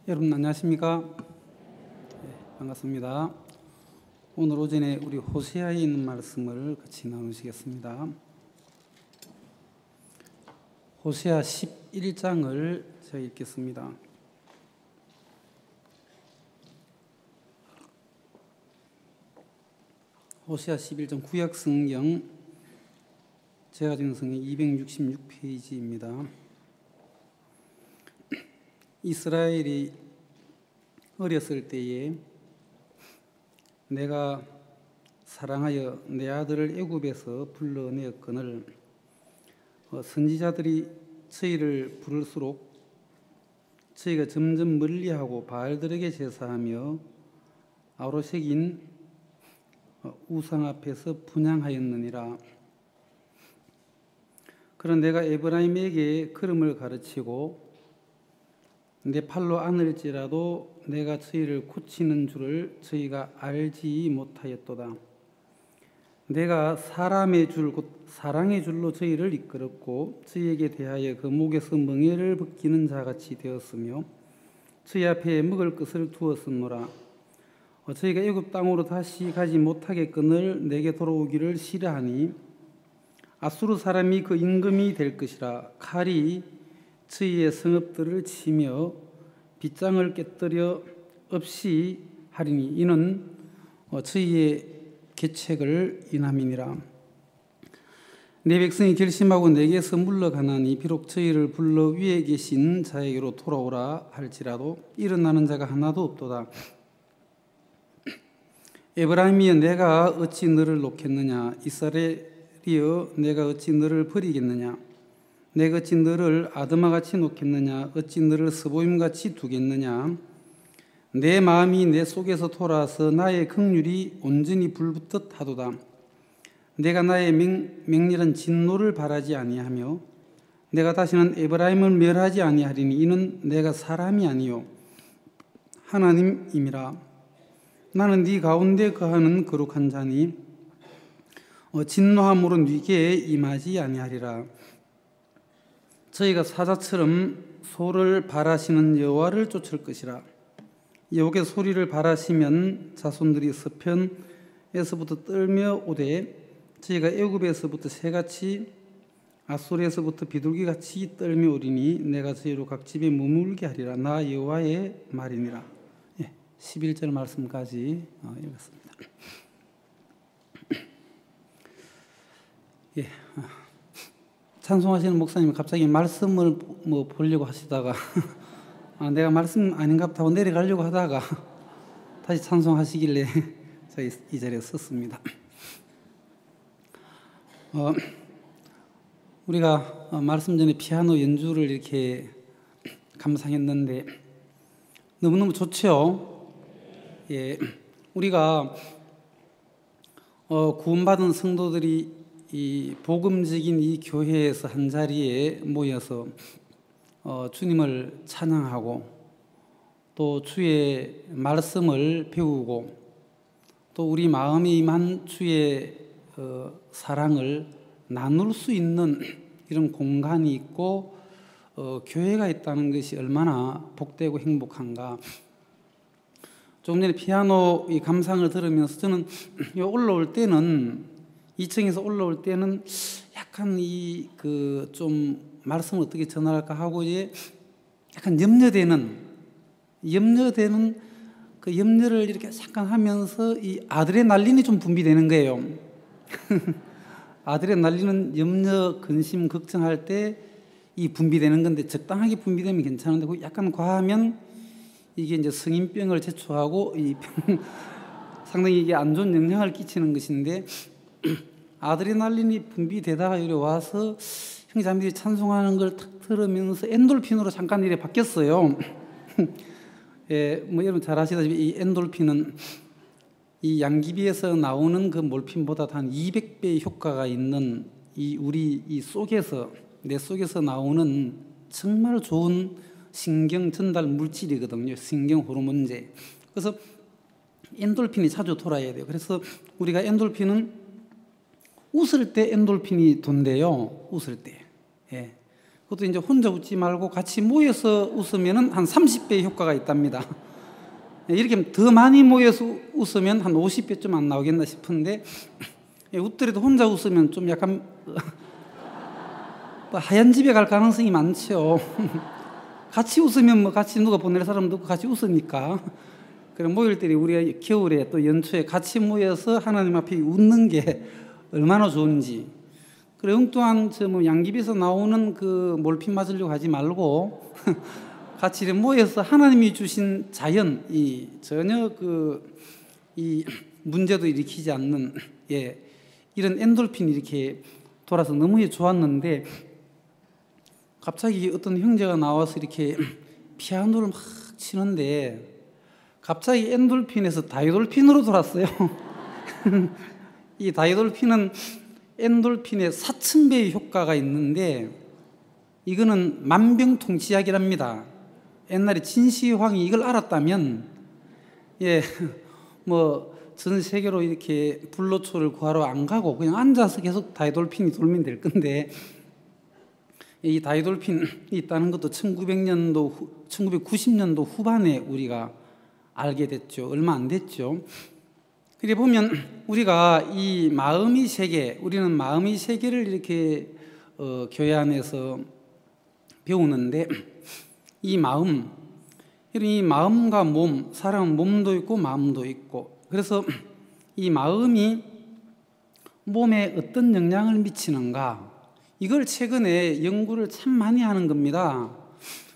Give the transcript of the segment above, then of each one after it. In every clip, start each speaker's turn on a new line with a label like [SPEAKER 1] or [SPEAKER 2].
[SPEAKER 1] 여러분 안녕하십니까? 반갑습니다. 오늘 오전에 우리 호세아에 있는 말씀을 같이 나누시겠습니다. 호세아 11장을 제가 읽겠습니다. 호세아 11장 구약성경 제가 지은 성경 266페이지입니다. 이스라엘이 어렸을 때에 내가 사랑하여 내 아들을 애굽에서 불러내었거늘 선지자들이 저희를 부를수록 저희가 점점 멀리하고 바알들에게 제사하며 아로색인 우상 앞에서 분향하였느니라. 그런 내가 에브라임에게 걸음을 가르치고 내 팔로 안을지라도 내가 저희를 고치는 줄을 저희가 알지 못하였도다. 내가 사람의 줄 곧 사랑의 줄로 저희를 이끌었고 저희에게 대하여 그 목에서 멍에를 벗기는 자같이 되었으며 저희 앞에 먹을 것을 두었으노라. 저희가 애굽 땅으로 다시 가지 못하겠거늘 내게 돌아오기를 싫어하니 아수르 사람이 그 임금이 될 것이라. 칼이 저희의 성읍들을 치며 빗장을 깨뜨려 없이 하리니 이는 저희의 계책을 인함이니라. 내 백성이 결심하고 내게서 물러가나니 비록 저희를 불러 위에 계신 자에게로 돌아오라 할지라도 일어나는 자가 하나도 없도다. 에브라임이여 내가 어찌 너를 놓겠느냐. 이스라엘이여 내가 어찌 너를 버리겠느냐. 내가 어찌 너를 아드마같이 놓겠느냐. 어찌 너를 스보임같이 두겠느냐. 내 마음이 내 속에서 돌아서 나의 긍휼이 온전히 불붙듯 하도다. 내가 나의 맹렬한 진노를 바라지 아니하며 내가 다시는 에브라임을 멸하지 아니하리니 이는 내가 사람이 아니요 하나님임이라. 나는 네 가운데 거하는 거룩한 자니 진노함으로 네게 임하지 아니하리라. 저희가 사자처럼 소를 발하시는 여호와를 쫓을 것이라. 여호와의 소리를 발하시면 자손들이 서편에서부터 떨며 오되 저희가 애굽에서부터 새같이 아수르에서부터 비둘기같이 떨며 오리니 내가 저희로 각 집에 머물게 하리라. 나 여호와의 말이니라. 11절 말씀까지 읽었습니다. 찬송하시는 목사님이 갑자기 말씀을 보려고 하시다가 내가 말씀 아닌가 하고 내려가려고 하다가 다시 찬송하시길래 저희 이 자리에 섰습니다. 우리가 말씀 전에 피아노 연주를 이렇게 감상했는데 너무너무 좋죠. 우리가 구원받은 성도들이 이 복음적인 이 교회에서 한 자리에 모여서 주님을 찬양하고 또 주의 말씀을 배우고 또 우리 마음에 임한 주의 사랑을 나눌 수 있는 이런 공간이 있고 교회가 있다는 것이 얼마나 복되고 행복한가. 조금 전에 피아노 이 감상을 들으면서 저는 올라올 때는 2층에서 올라올 때는 약간 좀 말씀을 어떻게 전할까 하고 이제 약간 염려되는 그 염려를 이렇게 잠깐 하면서 이 아드레날린이 좀 분비되는 거예요. 아드레날린은 염려, 근심, 걱정할 때 이 분비되는 건데 적당하게 분비되면 괜찮은데 약간 과하면 이게 이제 성인병을 제초하고 상당히 이게 안 좋은 영향을 끼치는 것인데 아드레날린이 분비되다가 이리 와서 형제자매들이 찬송하는 걸 탁 들으면서 엔돌핀으로 잠깐 이래 바뀌었어요. 여러분 잘 아시다시피 이 엔돌핀은 이 양귀비에서 나오는 그 몰핀보다 한 200배의 효과가 있는 우리 내 속에서 나오는 정말 좋은 신경 전달 물질이거든요. 신경 호르몬제. 그래서 엔돌핀이 자주 돌아야 돼요. 그래서 우리가 엔돌핀은 웃을 때 엔돌핀이 돈대요. 웃을 때. 그것도 이제 혼자 웃지 말고 같이 모여서 웃으면 한 30배의 효과가 있답니다. 이렇게 더 많이 모여서 웃으면 한 50배쯤 안 나오겠나 싶은데, 웃더라도 혼자 웃으면 좀 약간 하얀 집에 갈 가능성이 많죠. 같이 웃으면 뭐 같이 누가 보낼 사람도 없고 같이 웃으니까. 그래 모일 때 우리가 겨울에 또 연초에 같이 모여서 하나님 앞에 웃는 게 얼마나 좋은지. 그래 엉뚱한 저 뭐 양귀비에서 나오는 그 몰핀 맞으려고 하지 말고 같이 모여서 하나님이 주신 자연, 이 전혀 이 문제도 일으키지 않는 이런 엔돌핀이 이렇게 돌아서 너무 좋았는데, 갑자기 어떤 형제가 나와서 이렇게 피아노를 막 치는데 갑자기 엔돌핀에서 다이돌핀으로 돌았어요. 이 다이돌핀은 엔돌핀의 4000배의 효과가 있는데, 이거는 만병통치약이랍니다. 옛날에 진시황이 이걸 알았다면 뭐 전 세계로 이렇게 불로초를 구하러 안 가고 그냥 앉아서 계속 다이돌핀이 돌면 될 건데, 이 다이돌핀이 있다는 것도 1990년도 후반에 우리가 알게 됐죠. 얼마 안 됐죠. 그래 보면 우리가 이 마음의 세계, 우리는 마음의 세계를 이렇게 교회 안에서 배우는데, 이 마음과 몸, 사람은 몸도 있고 마음도 있고, 그래서 이 마음이 몸에 어떤 영향을 미치는가, 이걸 최근에 연구를 참 많이 하는 겁니다.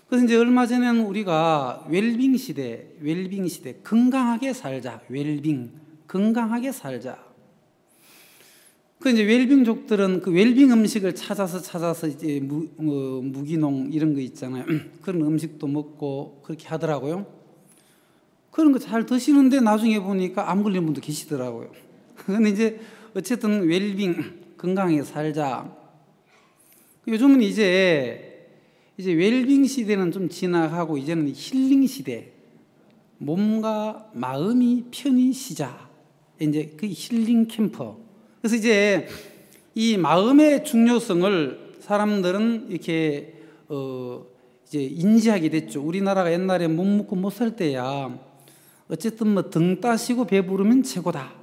[SPEAKER 1] 그래서 이제 얼마 전에는 우리가 웰빙 시대, 건강하게 살자, 건강하게 살자. 그 이제 웰빙족들은 그 웰빙 음식을 찾아서 이제 무기농 이런 거 있잖아요. 그런 음식도 먹고 그렇게 하더라고요. 그런 거 잘 드시는데 나중에 보니까 암 걸린 분도 계시더라고요. 근데 이제 어쨌든 웰빙, 건강하게 살자. 요즘은 이제 웰빙 시대는 좀 지나가고 이제는 힐링 시대, 몸과 마음이 편히 쉬자. 이제 그 힐링 캠프. 그래서 이제 이 마음의 중요성을 사람들은 이렇게 이제 인지하게 됐죠. 우리나라가 옛날에 못 먹고 못 살 때야 어쨌든 뭐 등 따시고 배부르면 최고다.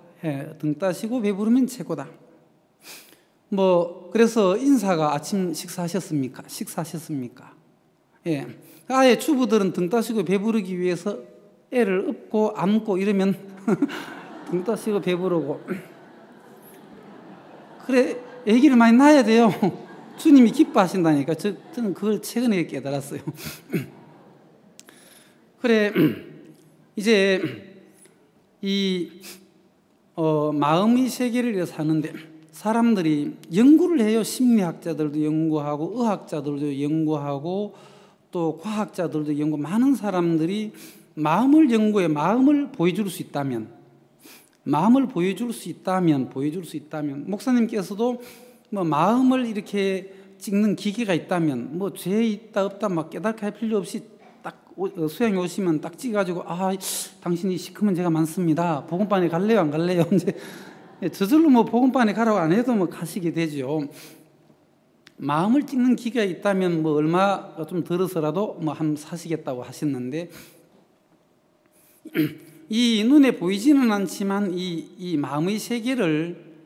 [SPEAKER 1] 등 따시고 배부르면 최고다. 뭐 그래서 인사가 아침 식사하셨습니까? 아예 주부들은 등 따시고 배부르기 위해서 애를 업고 안고 이러면 등 따시고 배부르고, 그래 애기를 많이 낳아야 돼요. 주님이 기뻐하신다니까. 저는 그걸 최근에 깨달았어요. 그래 이제 이 마음의 세계를 사는데 사람들이 연구를 해요. 심리학자들도 연구하고 의학자들도 연구하고 또 과학자들도 연구, 많은 사람들이 마음을 연구해 마음을 보여줄 수 있다면, 목사님께서도 뭐 마음을 이렇게 찍는 기계가 있다면 뭐 죄 있다 없다 막 깨닫게 할 필요 없이 딱 수양에 오시면 딱 찍어가지고 당신이 시커먼 죄가 많습니다. 복음반에 갈래요 안 갈래요? 이제 저절로 뭐 복음반에 가라고 안 해도 뭐 가시게 되죠. 마음을 찍는 기계가 있다면 뭐 얼마 좀 들어서라도 뭐 한 사시겠다고 하셨는데, 이 눈에 보이지는 않지만 이 마음의 세계를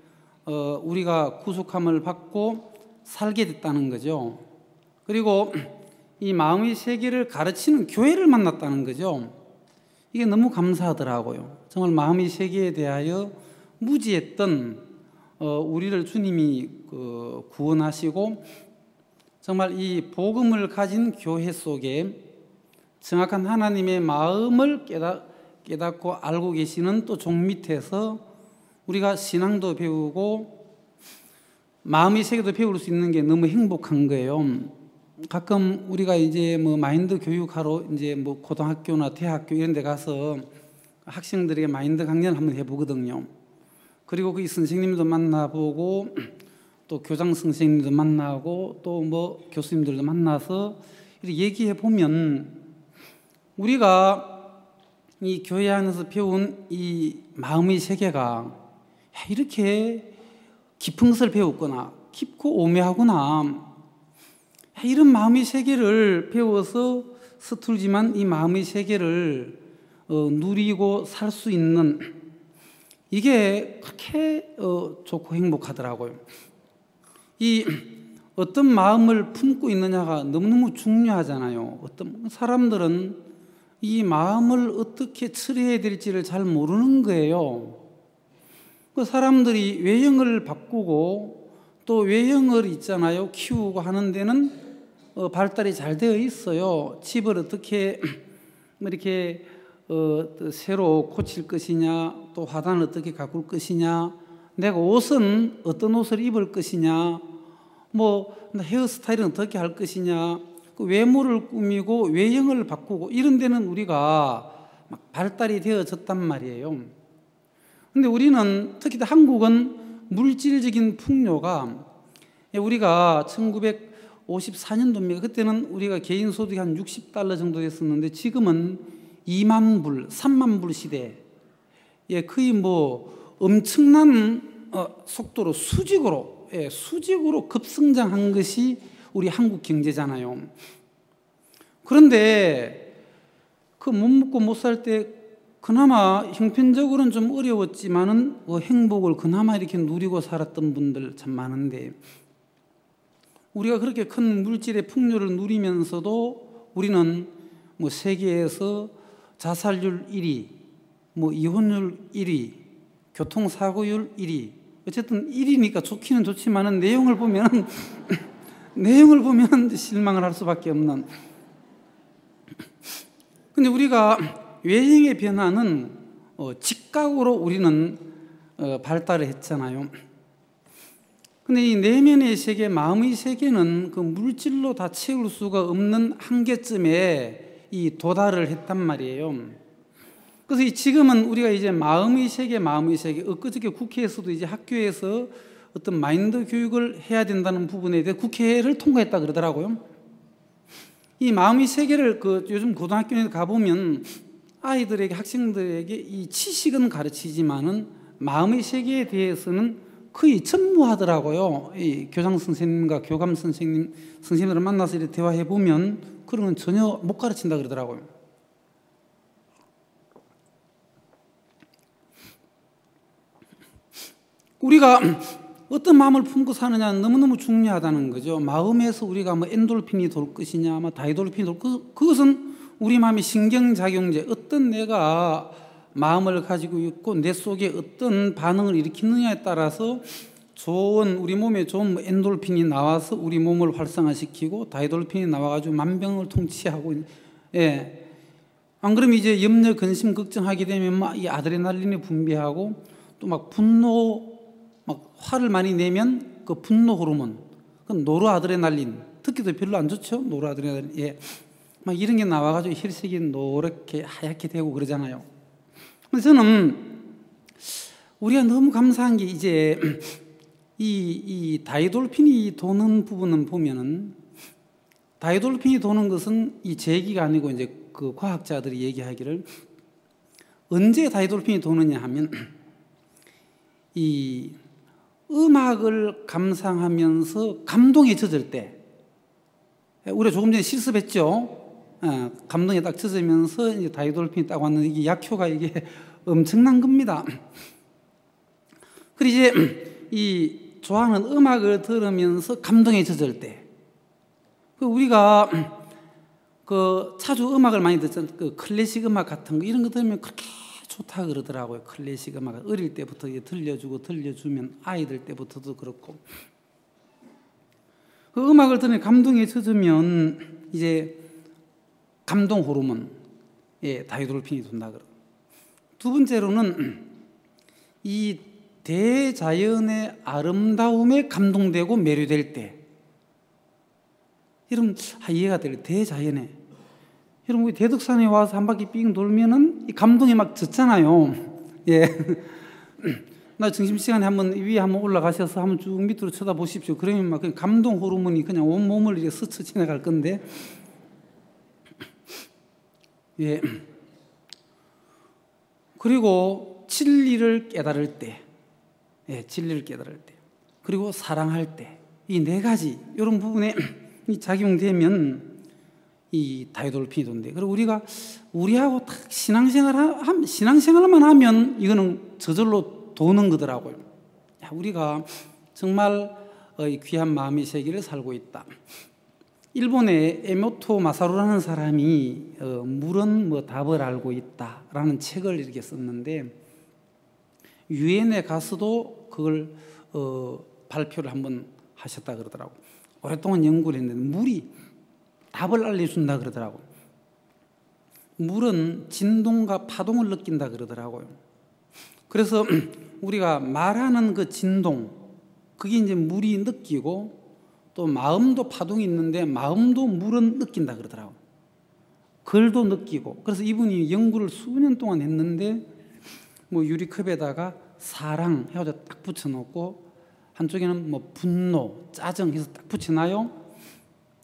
[SPEAKER 1] 우리가 구속함을 받고 살게 됐다는 거죠. 그리고 이 마음의 세계를 가르치는 교회를 만났다는 거죠. 이게 너무 감사하더라고요. 정말 마음의 세계에 대하여 무지했던 우리를 주님이 구원하시고, 정말 이 복음을 가진 교회 속에 정확한 하나님의 마음을 깨닫고 알고 계시는 또 종 밑에서 우리가 신앙도 배우고 마음의 세계도 배울 수 있는 게 너무 행복한 거예요. 가끔 우리가 이제 뭐 마인드 교육하러 이제 뭐 고등학교나 대학교 이런 데 가서 학생들에게 마인드 강연을 한번 해보거든요. 그리고 그 선생님도 만나보고 또 교장 선생님도 만나고 또 뭐 교수님들도 만나서 이렇게 얘기해 보면, 우리가 이 교회 안에서 배운 이 마음의 세계가 이렇게 깊은 것을 배웠구나, 깊고 오묘하구나, 이런 마음의 세계를 배워서 서툴지만 이 마음의 세계를 누리고 살 수 있는, 이게 그렇게 좋고 행복하더라고요. 이 어떤 마음을 품고 있느냐가 너무너무 중요하잖아요. 어떤 사람들은 이 마음을 어떻게 처리해야 될지를 잘 모르는 거예요. 그 사람들이 외형을 바꾸고 또 외형을 있잖아요, 키우고 하는 데는 발달이 잘 되어 있어요. 집을 어떻게 이렇게 새로 고칠 것이냐, 또 화단을 어떻게 가꿀 것이냐, 내가 옷은 어떤 옷을 입을 것이냐, 뭐 헤어스타일은 어떻게 할 것이냐, 그 외모를 꾸미고 외형을 바꾸고 이런 데는 우리가 막 발달이 되어졌단 말이에요. 근데 우리는 특히 한국은 물질적인 풍요가, 우리가 1954년도입니다. 그때는 우리가 개인 소득이 한 $60 정도 됐었는데 지금은 2만 불, 3만 불 시대, 거의 뭐 엄청난 속도로 수직으로 급성장한 것이 우리 한국 경제잖아요. 그런데 그 못 먹고 못 살 때 그나마 형편적으로는 좀 어려웠지만은 행복을 그나마 이렇게 누리고 살았던 분들 참 많은데, 우리가 그렇게 큰 물질의 풍요를 누리면서도 우리는 뭐 세계에서 자살률 1위, 뭐 이혼율 1위, 교통사고율 1위, 어쨌든 1위니까 좋기는 좋지만은 내용을 보면 실망을 할 수밖에 없는. 근데 우리가 외형의 변화는 직각으로 우리는 발달을 했잖아요. 근데 이 내면의 세계, 마음의 세계는 그 물질로 다 채울 수가 없는 한계점에 이 도달을 했단 말이에요. 그래서 지금은 우리가 이제 마음의 세계, 엊그저께 국회에서도 이제 학교에서 어떤 마인드 교육을 해야 된다는 부분에 대해 국회를 통과했다 그러더라고요. 이 마음의 세계를 요즘 고등학교에 가보면 아이들에게, 학생들에게 이 지식은 가르치지만은 마음의 세계에 대해서는 거의 전무하더라고요. 이 교장 선생님과 교감 선생님들을 만나서 이렇게 대화해 보면 그런 건 전혀 못 가르친다 그러더라고요. 우리가 어떤 마음을 품고 사느냐는 너무너무 중요하다는 거죠. 마음에서 우리가 뭐 엔돌핀이 돌 것이냐, 뭐 다이돌핀이 돌 것, 그것은 우리 마음의 신경작용제, 어떤 내가 마음을 가지고 있고 내 속에 어떤 반응을 일으키느냐에 따라서 우리 몸에 좋은 엔돌핀이 나와서 우리 몸을 활성화시키고 다이돌핀이 나와가지고 만병을 통치하고, 안 그러면 이제 염려, 근심, 걱정하게 되면 막 이 아드레날린이 분비하고 또 막 분노, 막 화를 많이 내면 그 분노 호르몬, 그 노르아드레날린, 듣기도 별로 안 좋죠? 노르아드레날린, 막 이런 게 나와가지고 혈색이 노랗게 하얗게 되고 그러잖아요. 그래서 저는 우리가 너무 감사한 게 이제 이 다이돌핀이 도는 부분은 보면은, 다이돌핀이 도는 것은 이 제 얘기가 아니고 이제 그 과학자들이 얘기하기를, 언제 다이돌핀이 도느냐 하면 이 음악을 감상하면서 감동에 젖을 때, 우리가 조금 전에 실습했죠. 감동에 딱 젖으면서 이제 다이돌핀이 딱 왔는데 이게 약효가 이게 엄청난 겁니다. 그리고 이제 이 좋아하는 음악을 들으면서 감동에 젖을 때, 우리가 자주 음악을 많이 듣잖아요. 클래식 음악 같은 거 이런 거 들으면 그렇게 좋다 그러더라고요. 클래식 음악 어릴 때부터 들려주면 아이들 때부터도 그렇고, 그 음악을 들으면 감동에 젖으면 이제 감동 호르몬, 다이돌핀이 돈다 그러고, 두 번째로는 이 대자연의 아름다움에 감동되고 매료될 때, 여러분 이해가 돼요. 대자연에, 여러분 우리 대덕산에 와서 한 바퀴 삥 돌면은 이 감동이 막 젖잖아요. 나 점심시간에 위에 한번 올라가셔서 한번 쭉 밑으로 쳐다보십시오. 그러면 막 감동 호르몬이 그냥 온 몸을 이렇게 스쳐 지나갈 건데, 그리고 진리를 깨달을 때, 그리고 사랑할 때, 이 네 가지 이런 부분에 작용되면 이 다이돌핀이 돈대. 그리고 우리하고 딱 신앙생활만 하면 이거는 저절로 도는 거더라고요. 우리가 정말 귀한 마음의 세계를 살고 있다. 일본의 에모토 마사루라는 사람이 물은 뭐 답을 알고 있다라는 책을 이렇게 썼는데, 유엔에 가서도 그걸 발표를 한번 하셨다 그러더라고요. 오랫동안 연구를 했는데 물이 답을 알려준다 그러더라고요. 물은 진동과 파동을 느낀다 그러더라고요. 그래서 우리가 말하는 그 진동, 그게 이제 물이 느끼고, 또 마음도 파동이 있는데 마음도 물은 느낀다 그러더라고요. 글도 느끼고. 그래서 이분이 연구를 수년 동안 했는데, 뭐 유리컵에다가 사랑 해가지고 딱 붙여놓고, 한쪽에는 뭐 분노, 짜증 해서 딱 붙여놔요.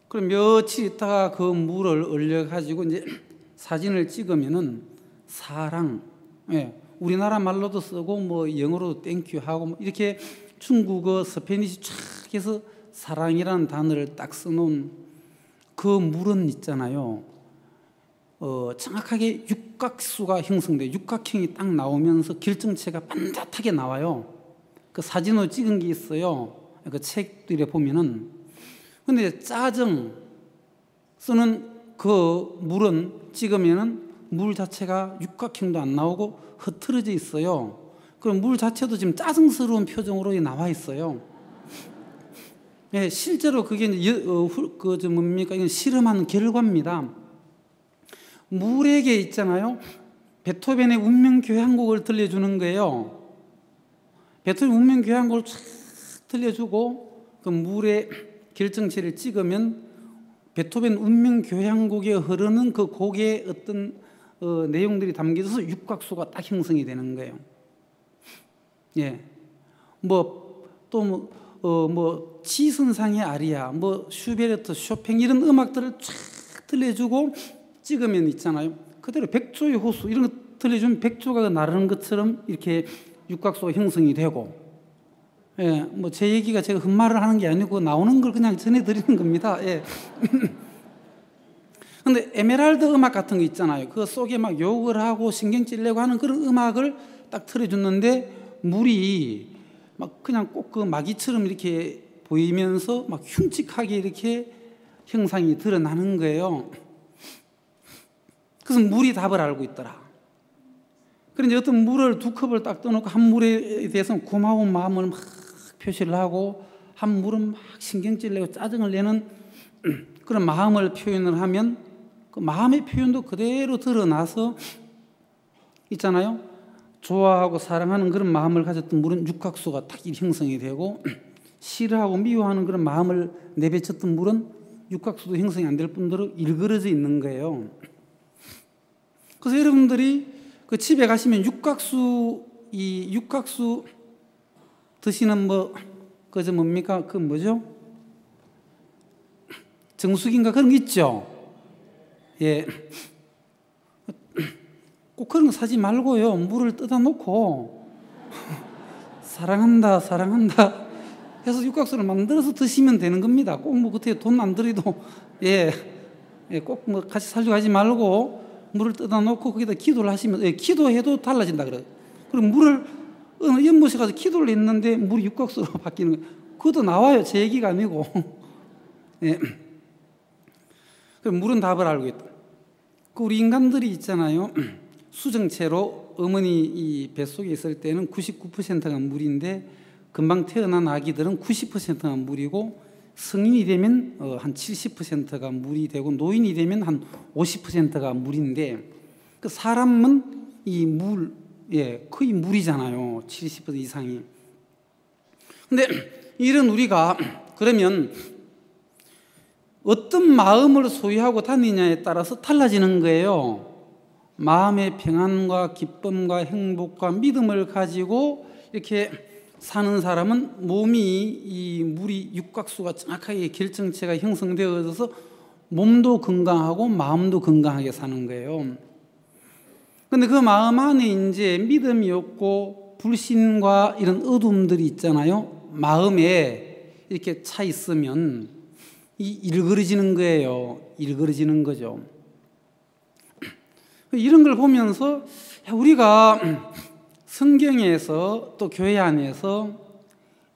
[SPEAKER 1] 그럼 며칠 있다가 그 물을 얼려가지고 이제 사진을 찍으면은 사랑, 예, 우리나라 말로도 쓰고 뭐 영어로도 땡큐 하고 뭐 이렇게 중국어, 스페니시 쫙 해서 사랑이라는 단어를 딱 써놓은 그 물은 있잖아요. 정확하게 육각수가 형성돼, 육각형이 딱 나오면서 결정체가 반듯하게 나와요. 그 사진으로 찍은 게 있어요. 그 책들에 보면은. 근데 짜증 쓰는 그 물은 찍으면은 물 자체가 육각형도 안 나오고 흐트러져 있어요. 그럼 물 자체도 지금 짜증스러운 표정으로 나와 있어요. 예, 실제로 그게 이제 뭡니까? 이건 실험한 결과입니다. 물에게 있잖아요. 베토벤의 운명교향곡을 들려주는 거예요. 베토벤 운명교향곡을 쫙 들려주고 그 물의 결정체를 찍으면 베토벤 운명교향곡에 흐르는 그 곡의 어떤 내용들이 담겨져서 육각수가 딱 형성이 되는 거예요. 예, 뭐 지선상의 아리아, 뭐 슈베르트, 쇼팽 이런 음악들을 쫙 들려주고 찍으면 있잖아요. 그대로 백조의 호수 이런 거 들려주면 백조가 나르는 것처럼 이렇게 육각수가 형성이 되고. 예, 뭐 제 얘기가 제가 헛말을 하는 게 아니고 나오는 걸 그냥 전해드리는 겁니다. 예. 근데 에메랄드 음악 같은 거 있잖아요. 그 속에 막 욕을 하고 신경 찔려고 하는 그런 음악을 딱 틀어줬는데 물이 막 그냥 꼭 그 마귀처럼 이렇게 보이면서 막 흉측하게 이렇게 형상이 드러나는 거예요. 그래서 물이 답을 알고 있더라. 그런데 어떤 물을 두 컵을 딱 떠놓고 한 물에 대해서 고마운 마음을 막 표시를 하고, 한 물은 막 신경질 내고 짜증을 내는 그런 마음을 표현을 하면 그 마음의 표현도 그대로 드러나서 있잖아요. 좋아하고 사랑하는 그런 마음을 가졌던 물은 육각수가 딱 형성이 되고, 싫어하고 미워하는 그런 마음을 내비쳤던 물은 육각수도 형성이 안 될 뿐더러 일그러져 있는 거예요. 그래서 여러분들이 그 집에 가시면 육각수 드시는 그저 뭡니까? 그 뭐죠? 정수기인가 그런 거 있죠? 예. 꼭 그런 거 사지 말고요. 물을 뜯어 놓고 사랑한다, 사랑한다 해서 육각수를 만들어서 드시면 되는 겁니다. 꼭 뭐 그때 돈 안 들여도 꼭 뭐 같이 살려고 하지 말고 물을 뜯어 놓고 거기다 기도를 하시면, 기도해도 달라진다 그래요. 그럼 물을 연못에 가서 기도를 했는데 물이 육각수로 바뀌는 거예요. 그것도 나와요. 제 얘기가 아니고. 예. 그럼 물은 답을 알고 있다. 그 우리 인간들이 있잖아요. 수정체로 어머니 이 뱃속에 있을 때는 99%가 물인데, 금방 태어난 아기들은 90%가 물이고, 성인이 되면 한 70%가 물이 되고, 노인이 되면 한 50%가 물인데, 그 사람은 이 물, 거의 물이잖아요. 70% 이상이. 근데 이런 우리가 그러면 어떤 마음을 소유하고 다니냐에 따라서 달라지는 거예요. 마음의 평안과 기쁨과 행복과 믿음을 가지고 이렇게 사는 사람은 몸이 이 물이 육각수가 정확하게 결정체가 형성되어져서 몸도 건강하고 마음도 건강하게 사는 거예요. 근데 그 마음 안에 이제 믿음이 없고 불신과 이런 어둠들이 있잖아요. 마음에 이렇게 차 있으면 일그러지는 거예요. 일그러지는 거죠. 이런 걸 보면서 우리가 성경에서 또 교회 안에서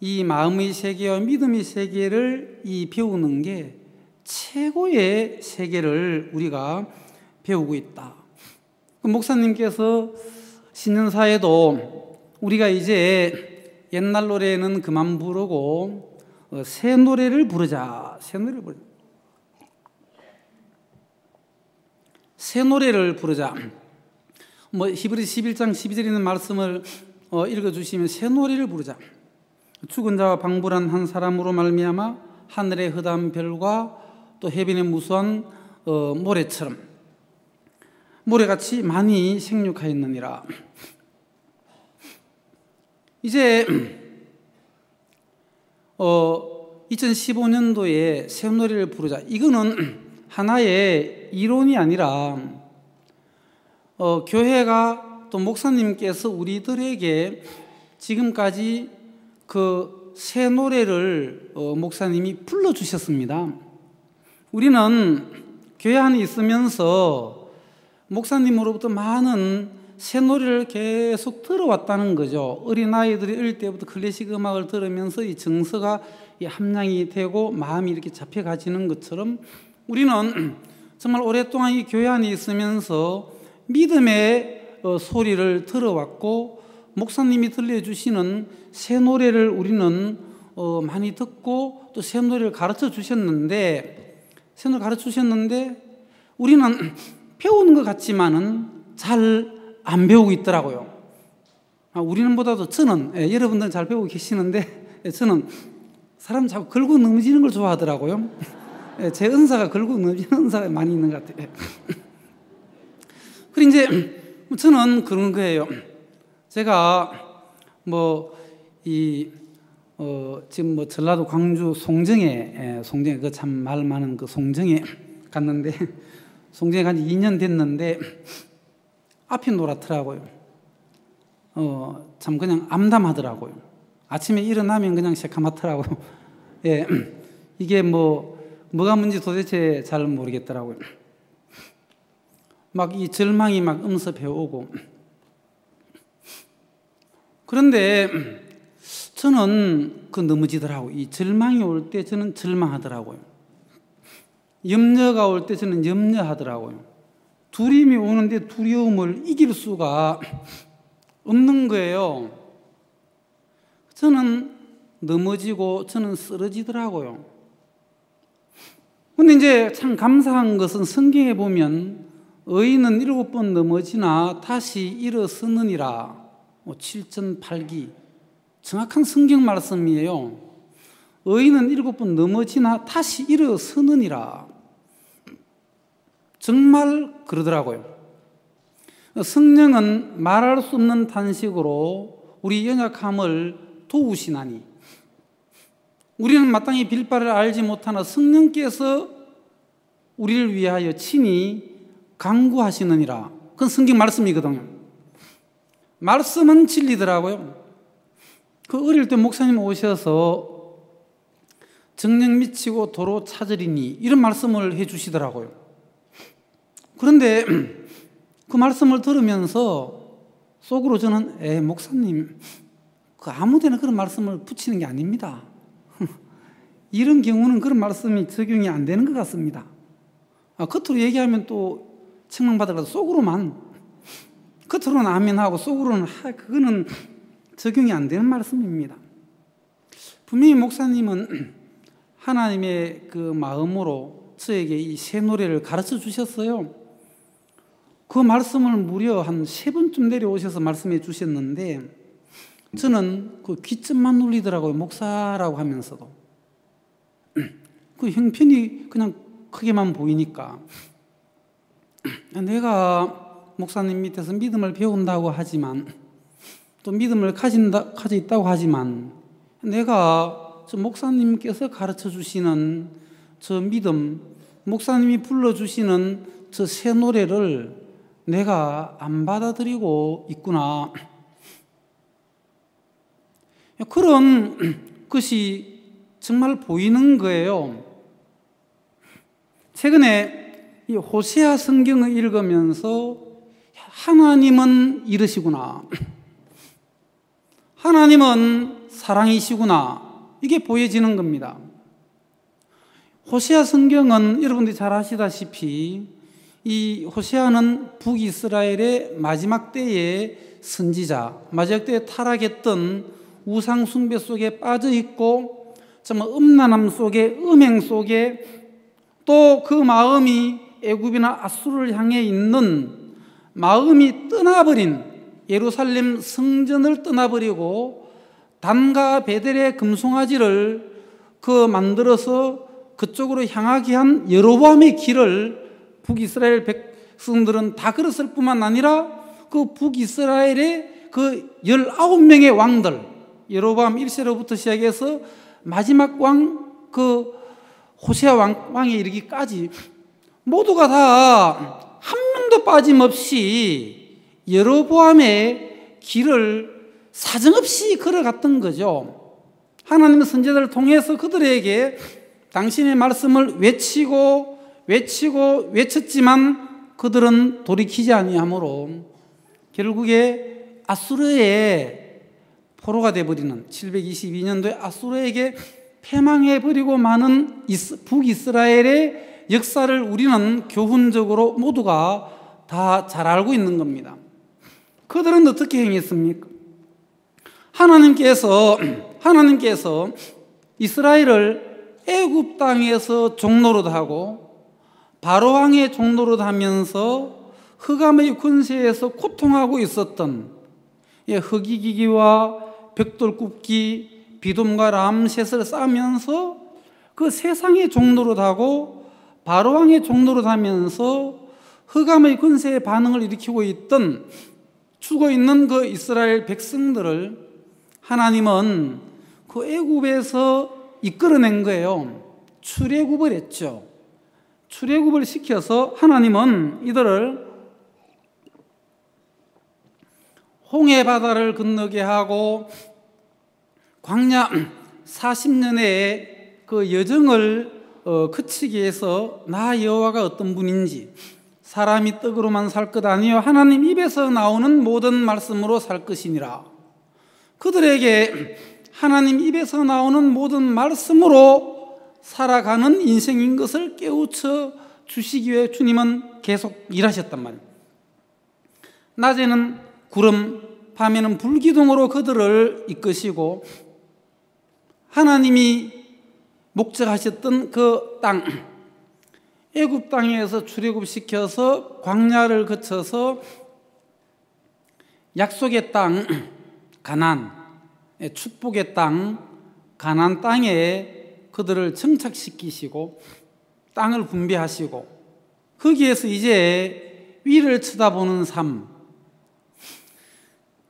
[SPEAKER 1] 이 마음의 세계와 믿음의 세계를 배우는 게 최고의 세계를 우리가 배우고 있다. 목사님께서 신년사에도 우리가 이제 옛날 노래는 그만 부르고 새 노래를 부르자. 새 노래를 부르자. 히브리서 11장 12절에 있는 말씀을 읽어주시면 새 노래를 부르자. 죽은 자와 방불한 한 사람으로 말미암아 하늘의 흐단 별과 또 해변의 무수한 모래처럼 모래같이 많이 생육하였느니라. 이제 2015년도에 새 노래를 부르자. 이거는 하나의 이론이 아니라 교회가 또 목사님께서 우리들에게 지금까지 그 새 노래를 목사님이 불러주셨습니다. 우리는 교회 안에 있으면서 목사님으로부터 많은 새 노래를 계속 들어왔다는 거죠. 어린아이들이 어릴 때부터 클래식 음악을 들으면서 이 정서가 함량이 되고 마음이 이렇게 잡혀가지는 것처럼 우리는 정말 오랫동안 이 교회 안에 있으면서 믿음의 소리를 들어왔고 목사님이 들려주시는 새 노래를 우리는 많이 듣고 또 새 노래를 가르쳐 주셨는데 우리는 배우는 것 같지만은 잘 안 배우고 있더라고요. 우리는 보다도 저는 여러분들은 잘 배우고 계시는데 저는 사람 자꾸 걸고 넘어지는 걸 좋아하더라고요. 제 은사가 걸고 넘어지는 은사가 많이 있는 것 같아요. 그리고 이제 저는 그런 거예요. 제가 지금 전라도 광주 송정에 그 참 말 많은 그 송정에 갔는데 송정에 간 지 2년 됐는데 앞이 노랗더라고요. 참 그냥 암담하더라고요. 아침에 일어나면 그냥 새카맣더라고요. 예, 이게 뭐가 뭔지 도대체 잘 모르겠더라고요. 막 이 절망이 막 엄습해 오고. 그런데 저는 넘어지더라고요. 이 절망이 올 때 저는 절망하더라고요. 염려가 올 때 저는 염려하더라고요. 두려움이 오는데 두려움을 이길 수가 없는 거예요. 저는 넘어지고 저는 쓰러지더라고요. 근데 이제 참 감사한 것은 성경에 보면 의인은 7번 넘어지나 다시 일어서느니라. 7전 8기 정확한 성경 말씀이에요. 의인은 7번 넘어지나 다시 일어서느니라. 정말 그러더라고요. 성령은 말할 수 없는 탄식으로 우리 연약함을 도우시나니 우리는 마땅히 빌바를 알지 못하나 성령께서 우리를 위하여 친히 간구하시느니라. 그건 성경 말씀이거든요. 말씀은 진리더라고요. 그 어릴 때 목사님 오셔서 정령 미치고 도로 찾으리니 이런 말씀을 해 주시더라고요. 그런데 그 말씀을 들으면서 속으로 저는 목사님 아무데나 그런 말씀을 붙이는 게 아닙니다. 이런 경우는 그런 말씀이 적용이 안 되는 것 같습니다. 겉으로 얘기하면 또 책망받으라도 속으로는 아멘하고 속으로는 그거는 적용이 안 되는 말씀입니다. 분명히 목사님은 하나님의 그 마음으로 저에게 이 새 노래를 가르쳐 주셨어요. 그 말씀을 무려 한 3번쯤 내려오셔서 말씀해 주셨는데 저는 그 귀점만 눌리더라고요. 목사라고 하면서도. 그 형편이 그냥 크게만 보이니까 내가 목사님 밑에서 믿음을 배운다고 하지만 또 믿음을 가져 있다고 하지만 내가 저 목사님께서 가르쳐 주시는 저 믿음, 목사님이 불러주시는 저 새 노래를 내가 안 받아들이고 있구나. 그런 것이 정말 보이는 거예요. 최근에 이 호세아 성경을 읽으면서 하나님은 이러시구나, 하나님은 사랑이시구나, 이게 보여지는 겁니다. 호세아 성경은 여러분들이 잘 아시다시피 이 호세아는 북이스라엘의 마지막 때의 선지자, 마지막 때에 타락했던 우상 숭배 속에 빠져 있고 정말 음란함 속에, 음행 속에, 또 그 마음이 애굽이나 아수르를 향해 있는 마음이 떠나버린, 예루살렘 성전을 떠나버리고 단과 베델의 금송아지를 만들어서 그쪽으로 향하게 한 여로보암의 길을 북이스라엘 백성들은 다 걸었을 뿐만 아니라 그 북이스라엘의 그 19명의 왕들, 여로보암 1세로부터 시작해서 마지막 왕 호세아 왕에 이르기까지 모두가 다 한 명도 빠짐없이 여로보암의 길을 사정없이 걸어갔던 거죠. 하나님의 선지자들을 통해서 그들에게 당신의 말씀을 외쳤지만 그들은 돌이키지 아니하므로 결국에 아수르의 포로가 되어버리는 722년도에 아수르에게 패망해버리고 마는 북이스라엘의 역사를 우리는 교훈적으로 모두가 다 잘 알고 있는 겁니다. 그들은 어떻게 행했습니까? 하나님께서 이스라엘을 애굽 땅에서 종노릇하고 바로왕의 종노릇하면서 흑암의 권세에서 고통하고 있었던 흑이기기와 벽돌 굽기, 비돔과 람셋을 쌓으면서 그 세상의 종노릇하고 바로왕의 종노릇하면서 흑암의 권세의 반응을 일으키고 있던, 죽어있는 그 이스라엘 백성들을 하나님은 그 애굽에서 이끌어낸 거예요. 출애굽을 했죠. 출애굽을 시켜서 하나님은 이들을 홍해 바다를 건너게 하고 광야 40년의 그 여정을 그치기 위해서 나 여호와가 어떤 분인지, 사람이 떡으로만 살 것 아니요 하나님 입에서 나오는 모든 말씀으로 살 것이니라. 그들에게 하나님 입에서 나오는 모든 말씀으로 살아가는 인생인 것을 깨우쳐 주시기 위해 주님은 계속 일하셨단 말이에요. 낮에는 구름, 밤에는 불기둥으로 그들을 이끄시고 하나님이 목적하셨던 그 땅, 애굽 땅에서 출애굽시켜서 광야를 거쳐서 약속의 땅 가나안, 축복의 땅 가나안 땅에 그들을 정착시키시고 땅을 분배하시고 거기에서 이제 위를 쳐다보는 삶,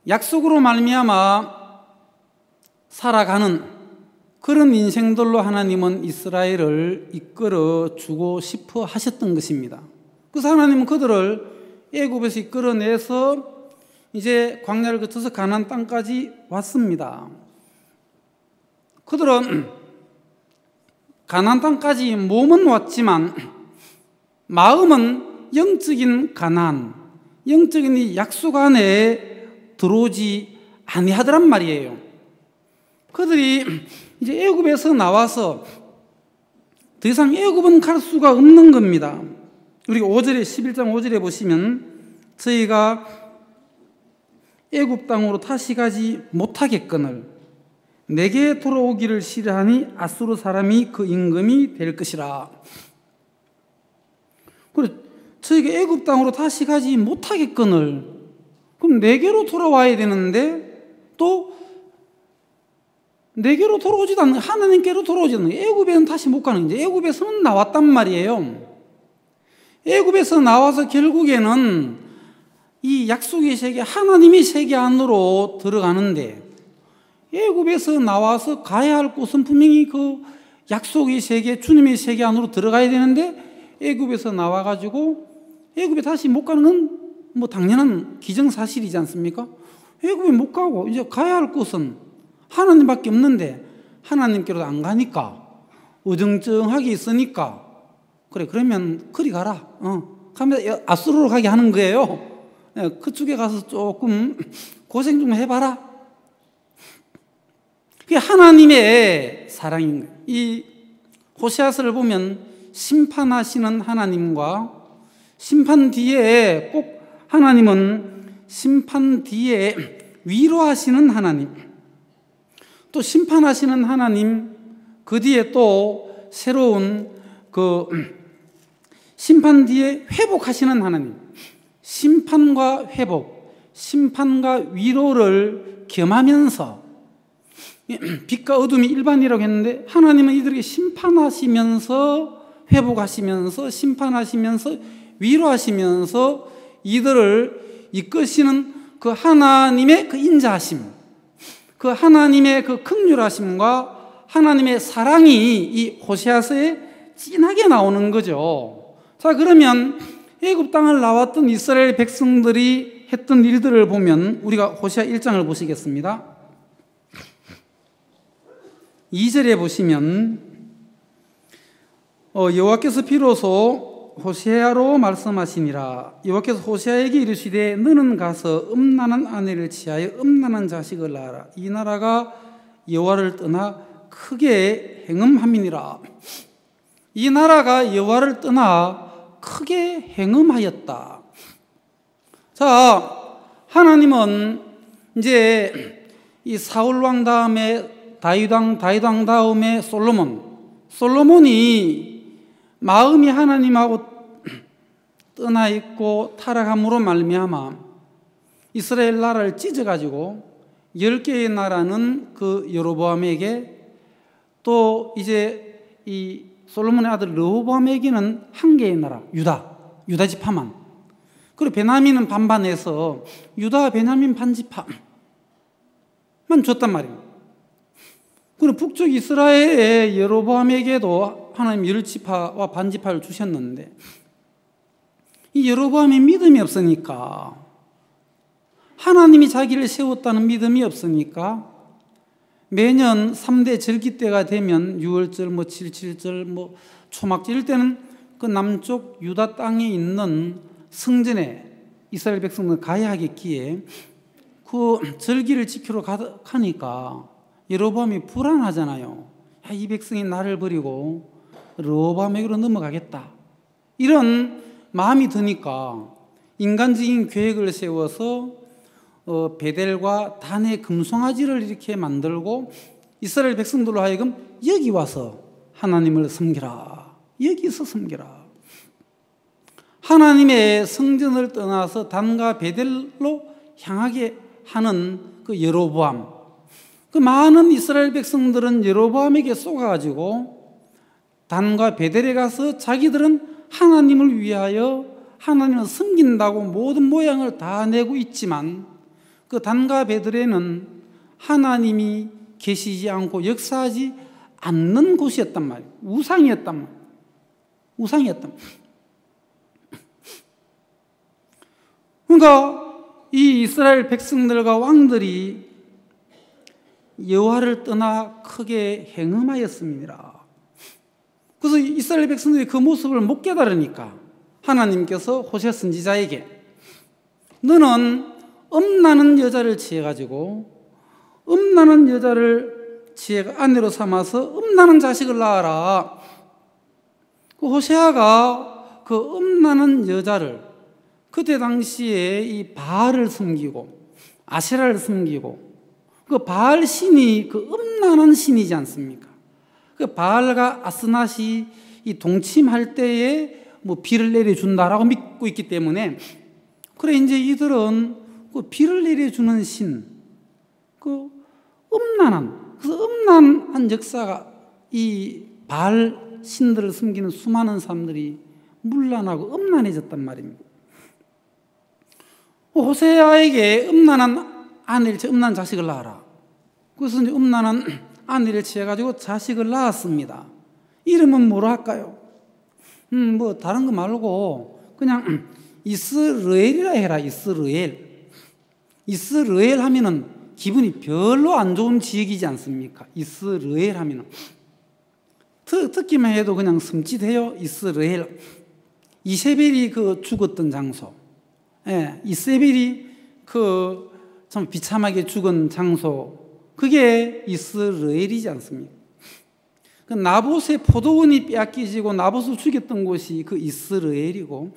[SPEAKER 1] 약속으로 말미암아 살아가는 그런 인생들로 하나님은 이스라엘을 이끌어 주고 싶어 하셨던 것입니다. 그래서 하나님은 그들을 애굽에서 이끌어내서 이제 광야를 거쳐서 가나안 땅까지 왔습니다. 그들은 가나안 땅까지 몸은 왔지만 마음은 영적인 가나안, 영적인 이 약속 안에 들어오지 아니하더란 말이에요. 그들이 이제 애굽에서 나와서 더 이상 애굽은 갈 수가 없는 겁니다. 우리가 5절에 11장 5절에 보시면 저희가 애굽 땅으로 다시 가지 못하겠거늘 내게 돌아오기를 싫어하니 아수르 사람이 그 임금이 될 것이라. 그래, 저희가 애굽 땅으로 다시 가지 못하겠거늘, 그럼 내게로 돌아와야 되는데 또 내게로 돌아오지도 않는, 하나님께로 돌아오지 않는, 애굽에는 다시 못 가는 거죠. 애굽에서는 나왔단 말이에요. 애굽에서 나와서 결국에는 이 약속의 세계, 하나님의 세계 안으로 들어가는데 애굽에서 나와서 가야 할 곳은 분명히 그 약속의 세계, 주님의 세계 안으로 들어가야 되는데 애굽에서 나와가지고 애굽에 다시 못 가는 건 뭐 당연한 기정사실이지 않습니까? 애굽에 못 가고 이제 가야 할 곳은 하나님밖에 없는데 하나님께로 안 가니까, 어정쩡하게 있으니까 그래, 그러면 그리 가라. 가면 아수르로 가게 하는 거예요. 그쪽에 가서 조금 고생 좀 해봐라. 그게 하나님의 사랑인 거예요. 이 호세아서를 보면 심판하시는 하나님과 심판 뒤에 꼭 하나님은 심판 뒤에 위로하시는 하나님, 또 심판하시는 하나님, 그 뒤에 또 새로운 그 심판 뒤에 회복하시는 하나님, 심판과 회복, 심판과 위로를 겸하면서, 빛과 어둠이 일반이라고 했는데 하나님은 이들에게 심판하시면서 회복하시면서 심판하시면서 위로하시면서 이들을 이끄시는 그 하나님의 그 인자하심, 그 하나님의 그 긍휼하심과 하나님의 사랑이 이 호세아서에 진하게 나오는 거죠. 자, 그러면 애굽 땅을 나왔던 이스라엘 백성들이 했던 일들을 보면 우리가 호세아 1장을 보시겠습니다. 2절에 보시면 여호와께서 비로소 호세아로 말씀하시니라. 여호와께서 호세아에게 이르시되 너는 가서 음란한 아내를 취하여 음란한 자식을 낳아라. 이 나라가 여호와를 떠나 크게 행음함이니라. 이 나라가 여호와를 떠나 크게 행음하였다. 자, 하나님은 이제 이 사울 왕 다음에 다윗 왕 다음에 솔로몬이 마음이 하나님하고 떠나 있고 타락함으로 말미암아 이스라엘 나라를 찢어가지고 10개의 나라는 그 여로보암에게, 또 이제 이 솔로몬의 아들 르호보암에게는 한 개의 나라, 유다 지파만, 그리고 베냐민은 반반해서 유다 베냐민 반지파만 줬단 말입니다. 그리고 북쪽 이스라엘의 여로보암에게도 하나님 10지파와 반지파를 주셨는데 이 여로보암이 믿음이 없으니까, 하나님이 자기를 세웠다는 믿음이 없으니까 매년 3대 절기 때가 되면 6월절, 7.7절, 초막절, 이럴 때는 그 남쪽 유다 땅에 있는 성전에 이스라엘 백성들 가야 하겠기에 그 절기를 지키러 가니까 여로보암이 불안하잖아요. 이 백성이 나를 버리고 르호보암에게로 넘어가겠다, 이런 마음이 드니까 인간적인 계획을 세워서 베델과 단의 금송아지를 이렇게 만들고 이스라엘 백성들로 하여금 여기 와서 하나님을 섬기라, 여기서 섬기라. 하나님의 성전을 떠나서 단과 베델로 향하게 하는 그 여로보암, 그 많은 이스라엘 백성들은 여로보암에게 쏘가가지고 단과 베델에 가서 자기들은 하나님을 위하여 하나님을 섬긴다고 모든 모양을 다 내고 있지만 그 단과 베델에는 하나님이 계시지 않고 역사하지 않는 곳이었단 말이에요. 우상이었단 말이에요. 우상이었단 말이에요. 그러니까 이 이스라엘 백성들과 왕들이 여호와를 떠나 크게 행음하였습니다. 그래서 이스라엘 백성들이 그 모습을 못 깨달으니까 하나님께서 호세아 선지자에게 너는 음란한 여자를 취해가지고 음란한 여자를 아내로 삼아서 음란한 자식을 낳아라. 그 호세아가 그 음란한 여자를, 그때 당시에 이 바알을 섬기고 아세라를 섬기고 그 바알 신이 그 음란한 신이지 않습니까? 그 바알과 아스낫이 이 동침할 때에 비를 내려준다라고 믿고 있기 때문에, 그래 이제 이들은 그 비를 내려주는 신, 그 그래서 음란한 역사가 이 바알 신들을 섬기는 수많은 사람들이 문란하고 음란해졌단 말입니다. 호세아에게 음란한 자식을 낳아라. 그래서 이제 음란한 아내를 취해가지고 자식을 낳았습니다. 이름은 뭐로 할까요? 다른 거 말고 그냥 이스라엘이라 해라. 이스라엘 하면은 기분이 별로 안 좋은 지역이지 않습니까? 이스라엘 하면은 듣기만 해도 그냥 섬찟해요. 이스라엘. 이세벨이 그 죽었던 장소. 예, 이세벨이 그 참 비참하게 죽은 장소. 그게 이스라엘이지 않습니까? 그 나봇의 포도원이 빼앗기지고 나봇을 죽였던 곳이 그 이스라엘이고,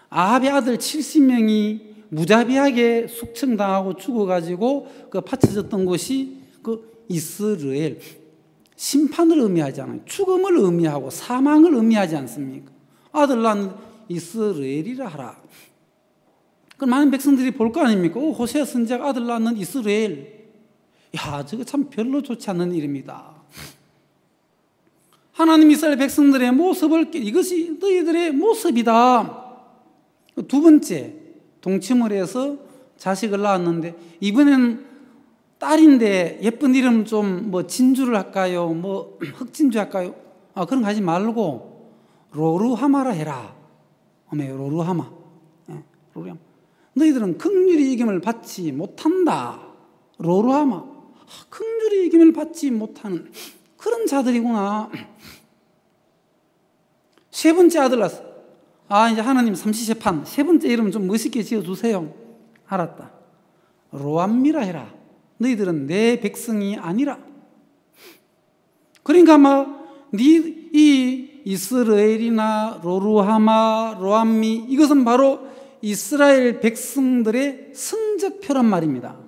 [SPEAKER 1] 아합의 아들 70명이 무자비하게 숙청당하고 죽어가지고 그 파쳐졌던 곳이 그 이스라엘. 심판을 의미하지 않아요. 죽음을 의미하고 사망을 의미하지 않습니까? 아들 낳은 이스라엘이라 하라. 그럼 많은 백성들이 볼 거 아닙니까? 호세아 선지자가 아들 낳는 이스라엘. 야, 저거 참 별로 좋지 않는 일입니다. 하나님 이스라엘 백성들의 모습을, 이것이 너희들의 모습이다. 두 번째, 동침을 해서 자식을 낳았는데, 이번에는 딸인데 예쁜 이름 좀 뭐 진주를 할까요? 뭐 흑진주 할까요? 그런 거 하지 말고 로루하마라 해라. 로루하마. 로루하마. 너희들은 긍휼히 이김을 받지 못한다. 로루하마. 긍휼히 이김을 받지 못하는 그런 자들이구나. 세 번째 아들 낳았어. 이제 하나님 삼시세판 세 번째 이름 좀 멋있게 지어주세요. 알았다. 로암미라 해라. 너희들은 내 백성이 아니라. 그러니까 이 이스라엘이나 로루하마, 로암미, 이것은 바로 이스라엘 백성들의 성적표란 말입니다.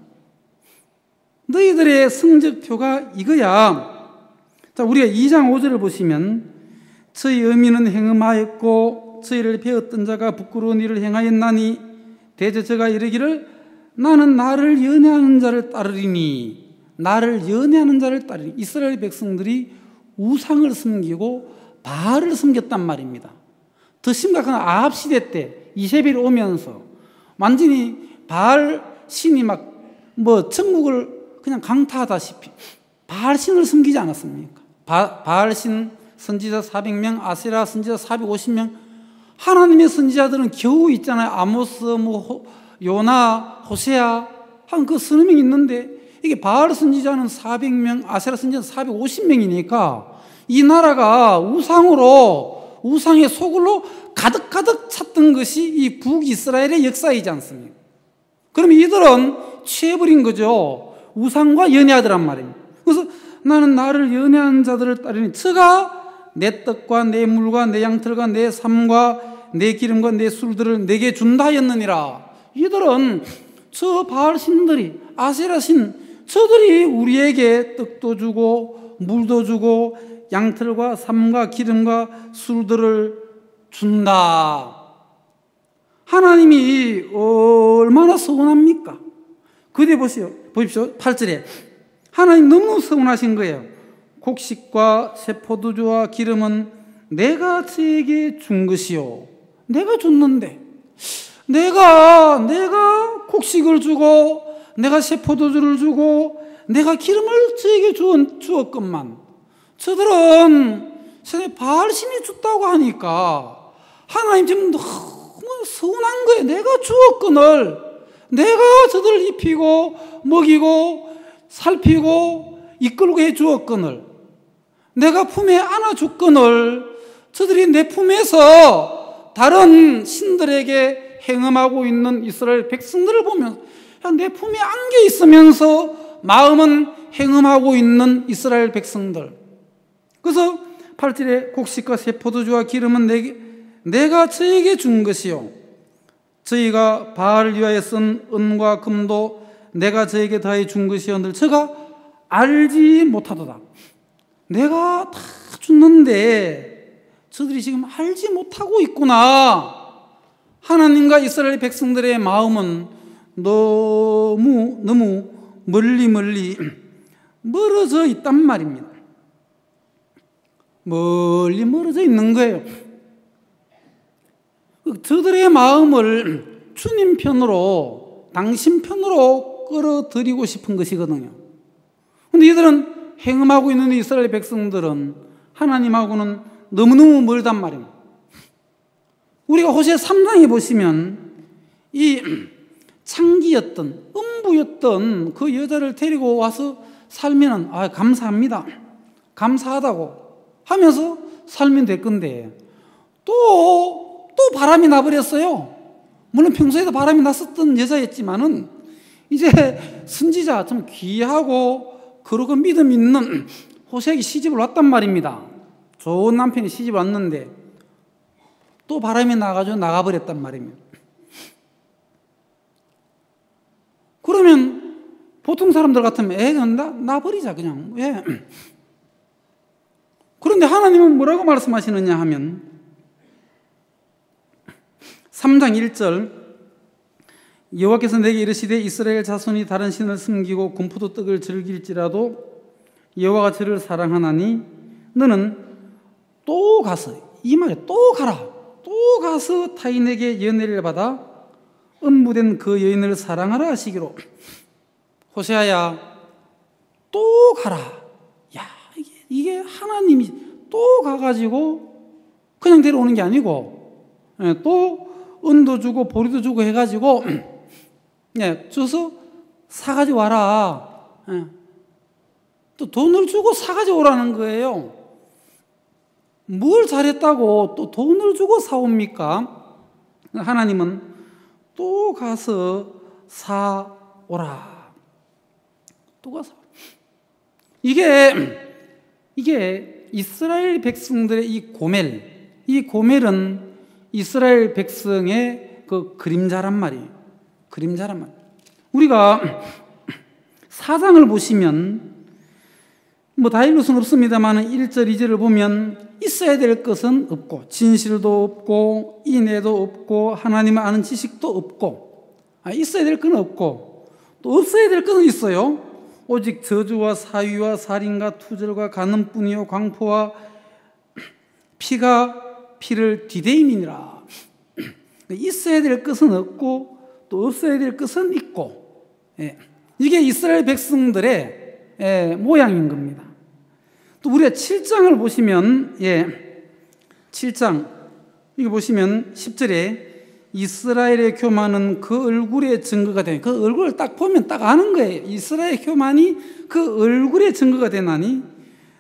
[SPEAKER 1] 너희들의 성적표가 이거야. 자, 우리가 2장 5절을 보시면, 저희 어미는 행음하였고 저희를 베었던 자가 부끄러운 일을 행하였나니 대저 저가 이르기를 나는 나를 연애하는 자를 따르리니. 나를 연애하는 자를 따르리니. 이스라엘 백성들이 우상을 섬기고 바알을 섬겼단 말입니다. 더 심각한 아합 시대 때 이세벨이 오면서 완전히 바알 신이 천국을 그냥 강타하다시피 바알 신을 섬기지 않았습니까? 바알 신 선지자 400명, 아세라 선지자 450명. 하나님의 선지자들은 겨우 있잖아요. 아모스, 요나, 호세아 한 그 서너 명 있는데, 이게 바알 선지자는 400명, 아세라 선지자는 450명이니까 이 나라가 우상의 소굴로 가득가득 찼던 것이 이 북이스라엘의 역사이지 않습니까? 그럼 이들은 취해버린 거죠. 우상과 연애하더란 말입니다. 그래서 나는 나를 연애하는 자들을 따르니 저가 내 떡과 내 물과 내 양털과 내 삶과 내 기름과 내 술들을 내게 준다 하였느니라. 이들은 저 바알 신들이, 아세라 신, 저들이 우리에게 떡도 주고 물도 주고 양털과 삶과 기름과 술들을 준다. 하나님이 얼마나 서운합니까? 그대 보십시오. 8절에 하나님 너무 서운하신 거예요. 곡식과 새 포도주와 기름은 내가 저에게 준 것이요. 내가 줬는데, 내가 곡식을 주고 내가 새 포도주를 주고 내가 기름을 저에게 주었건만, 저들은 바알 신이 줬다고 하니까 하나님 지금 너무 서운한 거예요. 내가 주었거늘, 내가 저들을 입히고 먹이고 살피고 이끌고 해 주었거늘, 내가 품에 안아줬거늘, 저들이 내 품에서 다른 신들에게 행음하고 있는 이스라엘 백성들을 보면 내 품에 안겨 있으면서 마음은 행음하고 있는 이스라엘 백성들. 그래서 8절에 곡식과 새 포도주와 기름은 내가 저에게 준 것이요, 저희가 바알을 위하여 쓴 은과 금도 내가 저에게 더해 준 것이었는데 저가 알지 못하도다. 내가 다 줬는데 저들이 지금 알지 못하고 있구나. 하나님과 이스라엘 백성들의 마음은 너무 멀리 멀어져 있단 말입니다. 멀리 멀어져 있는 거예요. 저들의 마음을 주님 편으로, 당신 편으로 끌어들이고 싶은 것이거든요. 그런데 이들은 행음하고 있는 이스라엘 백성들은 하나님하고는 너무너무 멀단 말입니다. 우리가 호세아 3장에 보시면 이 창기였던, 음부였던 그 여자를 데리고 와서 살면은 감사합니다. 감사하다고 하면서 살면 될 건데 또 바람이 나버렸어요. 물론 평소에도 바람이 났었던 여자였지만은 이제 선지자 좀 귀하고 그러고 믿음 있는 호세에게 시집을 왔단 말입니다. 좋은 남편이 시집을 왔는데 또 바람이 나가지고 나가버렸단 말입니다. 그러면 보통 사람들 같으면 나버리자 그냥. 왜? 그런데 하나님은 뭐라고 말씀하시느냐 하면 3장 1절 여호와께서 내게 이르시되 이스라엘 자손이 다른 신을 숨기고 금포도 떡을 즐길지라도 여호와가 저를 사랑하나니 너는 또 가서, 이 말에 또 가라, 또 가서 타인에게 연애를 받아 음부된 그 여인을 사랑하라 하시기로. 호세아야 또 가라. 야, 이게 하나님이 또 가가지고 그냥 데려오는 게 아니고 또 은도 주고 보리도 주고 해가지고 줘서 사가지고 와라. 또 돈을 주고 사가지고 오라는 거예요. 뭘 잘했다고 또 돈을 주고 사옵니까? 하나님은 또 가서 사오라. 또 가서. 이게 이스라엘 백성들의 이 고멜은 이스라엘 백성의 그 그림자란 말이에요. 그림자란 말. 우리가 사장을 보시면 다 읽을 수는 없습니다만 1절, 2절을 보면 있어야 될 것은 없고 진실도 없고 인애도 없고 하나님을 아는 지식도 없고 있어야 될 것은 없고 또 없어야 될 것은 있어요. 오직 저주와 사위와 살인과 투절과 간음뿐이요 광포와 피가 피를 디대임이니라. 있어야 될 것은 없고 또 없어야 될 것은 있고 이게 이스라엘 백성들의 모양인 겁니다. 또 우리가 7장을 보시면 7장 이거 보시면 10절에 이스라엘의 교만은 그 얼굴의 증거가 되니, 그 얼굴을 딱 보면 딱 아는 거예요. 이스라엘의 교만이 그 얼굴의 증거가 되나니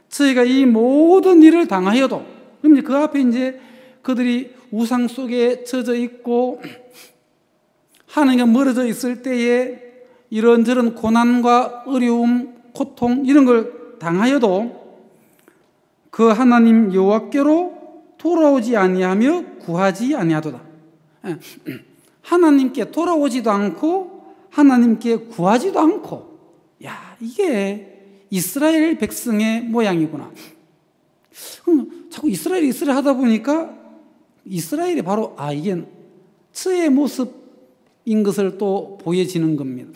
[SPEAKER 1] 저희가 이 모든 일을 당하여도, 그럼 이제 그 앞에 이제 그들이 우상 속에 젖어 있고 하나님과 멀어져 있을 때에 이런저런 고난과 어려움, 고통 이런 걸 당하여도 그 하나님 여호와께로 돌아오지 아니하며 구하지 아니하도다. 하나님께 돌아오지도 않고 하나님께 구하지도 않고, 이게 이스라엘 백성의 모양이구나. 자꾸 이스라엘 하다 보니까 이스라엘이 바로 이게 처의 모습인 것을 또 보여지는 겁니다.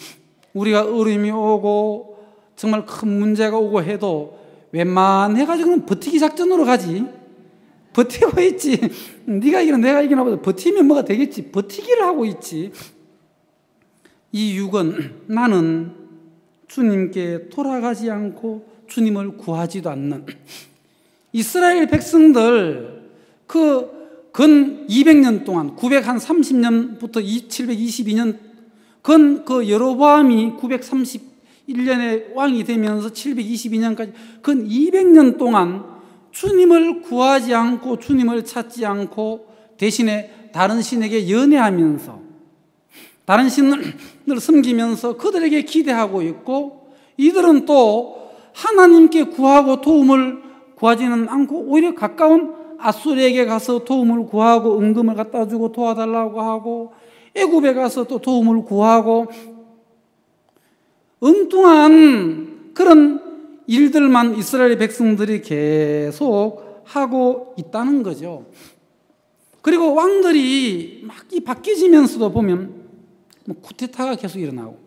[SPEAKER 1] 우리가 어려움이 오고 정말 큰 문제가 오고 해도 웬만해가지고는 버티기 작전으로 가지. 버티고 있지. 네가 이기나 내가 이기나 보다 버티면 뭐가 되겠지. 버티기를 하고 있지. 이 육은 나는 주님께 돌아가지 않고 주님을 구하지도 않는 이스라엘 백성들 근 200년 동안 930년부터 722년 그 여로보암이 931년에 왕이 되면서 722년까지 근 200년 동안 주님을 구하지 않고 주님을 찾지 않고 대신에 다른 신에게 연애하면서 다른 신을 섬기면서 그들에게 기대하고 있고, 이들은 또 하나님께 구하고 도움을 구하지는 않고 오히려 가까운 아수르에게 가서 도움을 구하고 은금을 갖다 주고 도와달라고 하고 애굽에 가서 또 도움을 구하고 엉뚱한 그런 일들만 이스라엘 백성들이 계속 하고 있다는 거죠. 그리고 왕들이 막 바뀌어지면서도 보면 쿠데타가 계속 일어나고,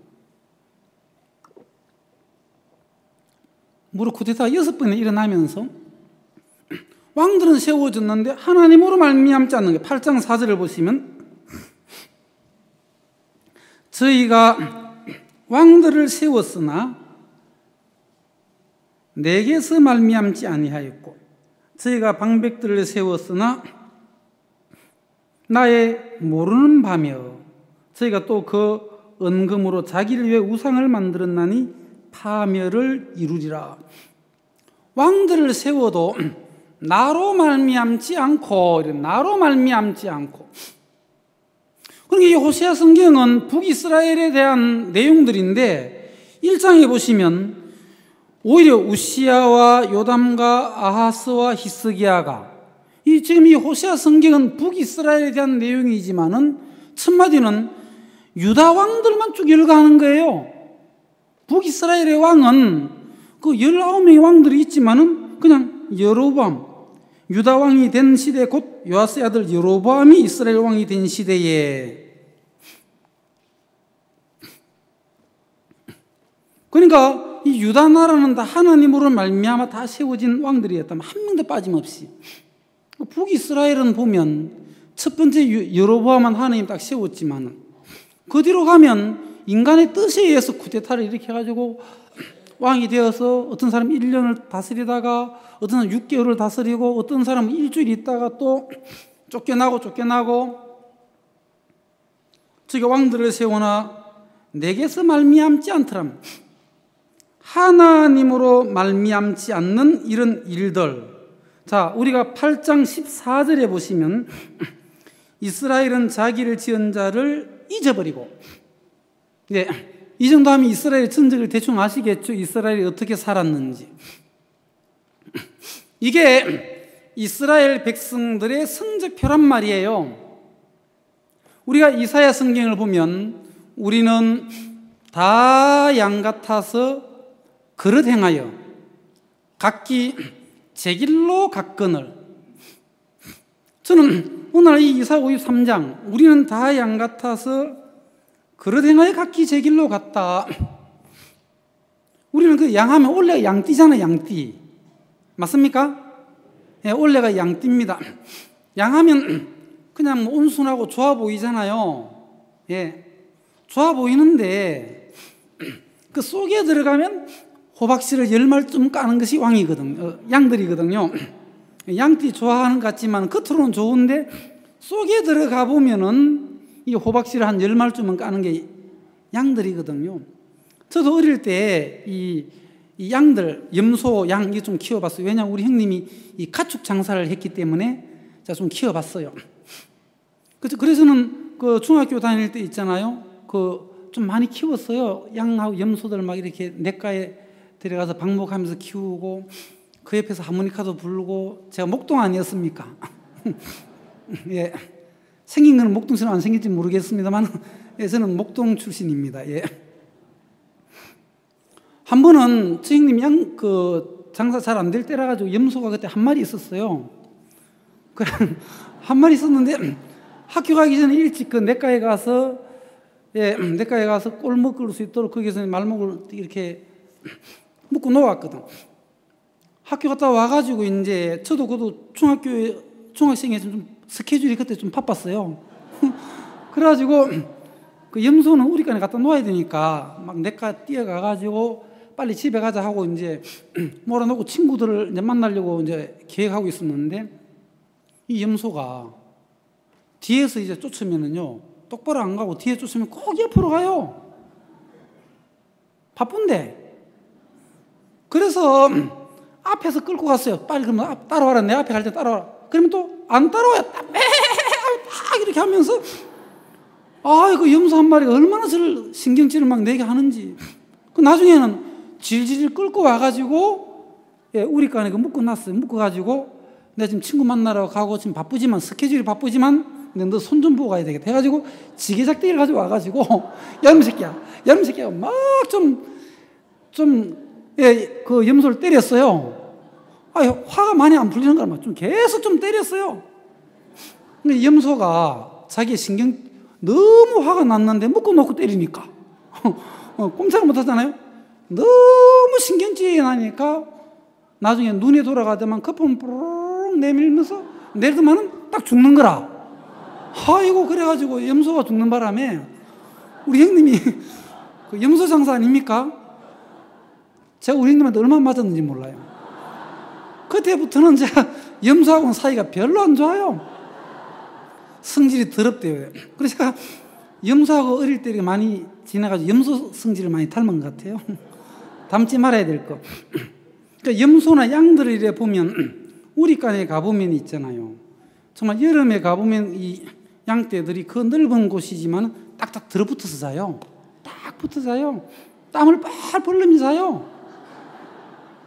[SPEAKER 1] 무려 쿠데타가 6번이나 일어나면서 왕들은 세워졌는데 하나님으로 말미암지 않는 게 8장 4절을 보시면 저희가 왕들을 세웠으나 내게서 말미암지 아니하였고 저희가 방백들을 세웠으나 나의 모르는 바며 저희가 또 그 은금으로 자기를 위해 우상을 만들었나니 파멸을 이루리라. 왕들을 세워도 나로 말미암지 않고, 나로 말미암지 않고. 그러니까 이 호세아 성경은 북이스라엘에 대한 내용들인데 1장에 보시면 오히려 우시야와 요담과 아하스와 히스기야가, 지금 이 호세아 성경은 북이스라엘에 대한 내용이지만은 첫마디는 유다 왕들만 쭉 열거하는 거예요. 북이스라엘의 왕은 그 19명의 왕들이 있지만은 그냥 여로보암, 유다 왕이 된 시대, 곧 요아스의 아들 여로보암이 이스라엘 왕이 된 시대에, 그러니까 이 유다 나라는 다 하나님으로 말미암아 다 세워진 왕들이었다면 한 명도 빠짐없이. 북이스라엘은 보면 첫 번째 여로보암은 하나님 딱 세웠지만 그 뒤로 가면 인간의 뜻에 의해서 쿠데타를 일으켜가지고 왕이 되어서 어떤 사람은 1년을 다스리다가 어떤 사람은 6개월을 다스리고 어떤 사람은 일주일 있다가 또 쫓겨나고 저게 왕들을 세우나 내게서 말미암지 않더라면, 하나님으로 말미암지 않는 이런 일들. 자, 우리가 8장 14절에 보시면 이스라엘은 자기를 지은 자를 잊어버리고, 이 정도 하면 이스라엘의 전적을 대충 아시겠죠? 이스라엘이 어떻게 살았는지. 이게 이스라엘 백성들의 성적표란 말이에요. 우리가 이사야 성경을 보면 우리는 다 양 같아서 그릇 행하여 각기 제 길로 갔거늘. 저는 오늘 이 이사야 53장 우리는 다 양 같아서 그릇 행하여 각기 제 길로 갔다. 우리는 그 양하면 원래 양띠잖아요. 양띠 맞습니까? 예, 원래가 양띠입니다. 양하면 그냥 뭐 온순하고 좋아 보이잖아요. 예, 좋아 보이는데 그 속에 들어가면 호박씨를 10마리쯤 까는 것이 왕이거든요. 양들이거든요. 양띠 좋아하는 것 같지만 겉으로는 좋은데 속에 들어가 보면은 이 호박씨를 한 10마리쯤은 까는 게 양들이거든요. 저도 어릴 때 이 양들, 염소, 양 이거 좀 키워봤어요. 왜냐하면 우리 형님이 이 가축 장사를 했기 때문에 제가 좀 키워봤어요. 그래서는 그 중학교 다닐 때 있잖아요. 그 좀 많이 키웠어요. 양하고 염소들 막 이렇게 냇가에 데려가서 방목하면서 키우고 그 옆에서 하모니카도 불고. 제가 목동 아니었습니까? 예. 생긴 거는 목동처럼 안 생길지 모르겠습니다만 예, 저는 목동 출신입니다. 예. 한 번은 저 형님 장사 잘 안 될 때라 가지고 염소가 그때 한 마리 있었어요. 한 마리 있었는데 학교 가기 전에 일찍 그 냇가에 가서 꼴 먹을 수 있도록 거기서 말목을 이렇게 묶고 놓았거든. 학교 갔다 와가지고 이제 저도 그것도 중학생에 좀 스케줄이 그때 좀 바빴어요. 그래가지고 그 염소는 우리간에 갖다 놓아야 되니까 막 냇가 뛰어가가지고 빨리 집에 가자 하고 이제 몰아놓고 친구들을 이제 만나려고 이제 계획하고 있었는데 이 염소가 뒤에서 이제 쫓으면은요 똑바로 안 가고 뒤에 쫓으면 꼭 옆으로 가요. 바쁜데. 그래서 앞에서 끌고 갔어요. 빨리 그러면 따라와라. 내 앞에 갈 때 따라와라. 그러면 또 안 따라와요. 막 이렇게 하면서 그 염소 한 마리가 얼마나 저를 신경질을 막 내게 하는지. 그 나중에는 질질 끌고 와가지고 우리간에 묶어놨어요. 묶어가지고 내가 지금 친구 만나러 가고 지금 바쁘지만 스케줄이 바쁘지만 너 손 좀 보고 가야 되겠다 해가지고 지게작대기를 가지고 와가지고 여름 새끼야 막 그 염소를 때렸어요. 화가 많이 안 풀리는 거라 좀 계속 좀 때렸어요. 근데 염소가 자기 신경 너무 화가 났는데 묶어놓고 때리니까 꼼짝을 못 하잖아요. 너무 신경질이 나니까 나중에 눈에 돌아가더만 거품 뿌르륵 내밀면서 내리더만은 딱 죽는 거라. 아이고, 그래가지고 염소가 죽는 바람에 우리 형님이 그 염소 장사 아닙니까? 제가 우리 형님한테 얼마나 맞았는지 몰라요. 그때부터는 제가 염소하고는 사이가 별로 안 좋아요. 성질이 더럽대요. 그래서 제가 염소하고 어릴 때 많이 지나가지고 염소 성질을 많이 닮은 것 같아요. 닮지 말아야 될 거. 그러니까 염소나 양들을 이래 보면 우리간에 가보면 있잖아요. 정말 여름에 가보면 이 양떼들이 그 넓은 곳이지만 딱딱 들어붙어서 자요. 딱 붙어 자요. 땀을 빨 흘리면서 자요.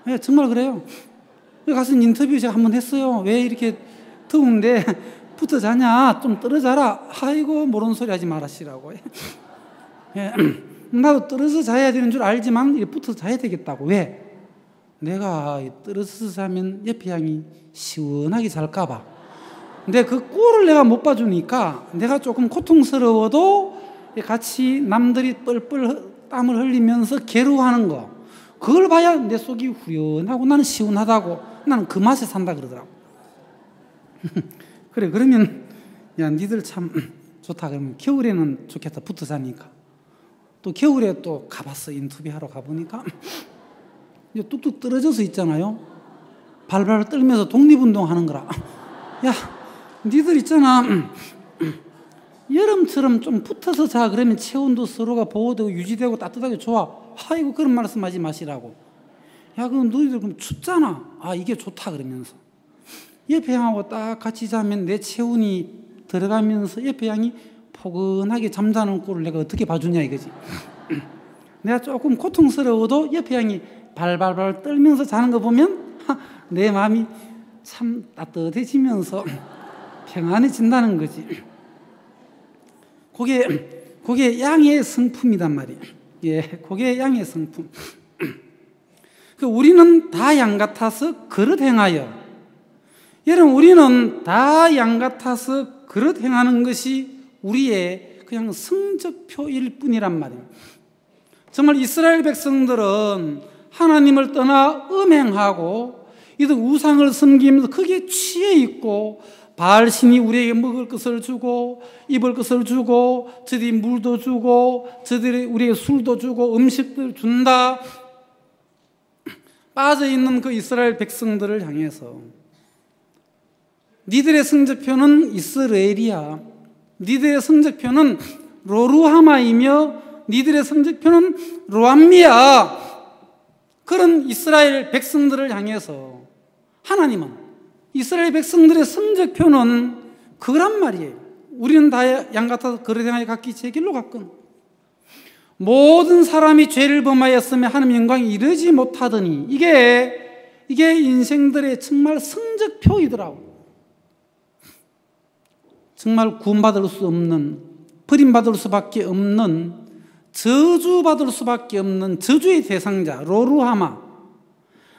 [SPEAKER 1] 네, 정말 그래요. 가서 인터뷰 제가 한번 했어요. 왜 이렇게 더운데 붙어 자냐? 좀 떨어져라. 아이고 모르는 소리 하지 말아시라고. 예, 나도 떨어져 자야 되는 줄 알지만 이렇게 붙어서 자야 되겠다고. 왜? 내가 떨어져서 자면 옆에 양이 시원하게 잘까 봐. 근데 그 꼴을 내가 못 봐주니까 내가 조금 고통스러워도 같이 남들이 뻘뻘 땀을 흘리면서 괴로워하는 거, 그걸 봐야 내 속이 후련하고 나는 시원하다고, 나는 그 맛에 산다 그러더라고. 그래, 그러면 야 니들 참 좋다. 그러면 겨울에는 좋겠다, 붙어 자니까. 또 겨울에 또 가봤어. 인터뷰하러 가보니까 뚝뚝 떨어져서 있잖아요. 발발 떨면서 독립운동 하는 거라. 야 니들 있잖아, 여름처럼 좀 붙어서 자. 그러면 체온도 서로가 보호되고 유지되고 따뜻하게 좋아. 아이고 그런 말씀하지 마시라고. 야 그럼 너희들 그럼 춥잖아. 아 이게 좋다 그러면서 옆에 양하고 딱 같이 자면 내 체온이 들어가면서 옆에 양이 포근하게 잠자는 꼴을 내가 어떻게 봐주냐 이거지. 내가 조금 고통스러워도 옆에 양이 발발발 떨면서 자는 거 보면 내 마음이 참 따뜻해지면서 평안해진다는 거지. 그게 양의 성품이단 말이에요. 예, 그게 양의 성품. 우리는 다 양 같아서 그릇 행하여. 여러분, 우리는 다 양 같아서 그릇 행하는 것이 우리의 그냥 성적표일 뿐이란 말이에요. 정말 이스라엘 백성들은 하나님을 떠나 음행하고 이들 우상을 섬기면서 크게 취해 있고, 바알신이 우리에게 먹을 것을 주고 입을 것을 주고 저들이 물도 주고 저들이 우리에게 술도 주고 음식들 준다. 빠져있는 그 이스라엘 백성들을 향해서 니들의 성적표는 이스라엘이야. 니들의 성적표는 로루하마이며 니들의 성적표는 로암미야. 그런 이스라엘 백성들을 향해서 하나님은 이스라엘 백성들의 성적표는 그거란 말이에요. 우리는 다 양 같아서 그릇 행하여 각기 제 길로 갔건 모든 사람이 죄를 범하였으며 하나님 영광에 이르지 못하더니, 이게 인생들의 정말 성적표이더라고. 정말 구원받을 수 없는, 버림받을 수밖에 없는, 저주받을 수밖에 없는 저주의 대상자 로루하마,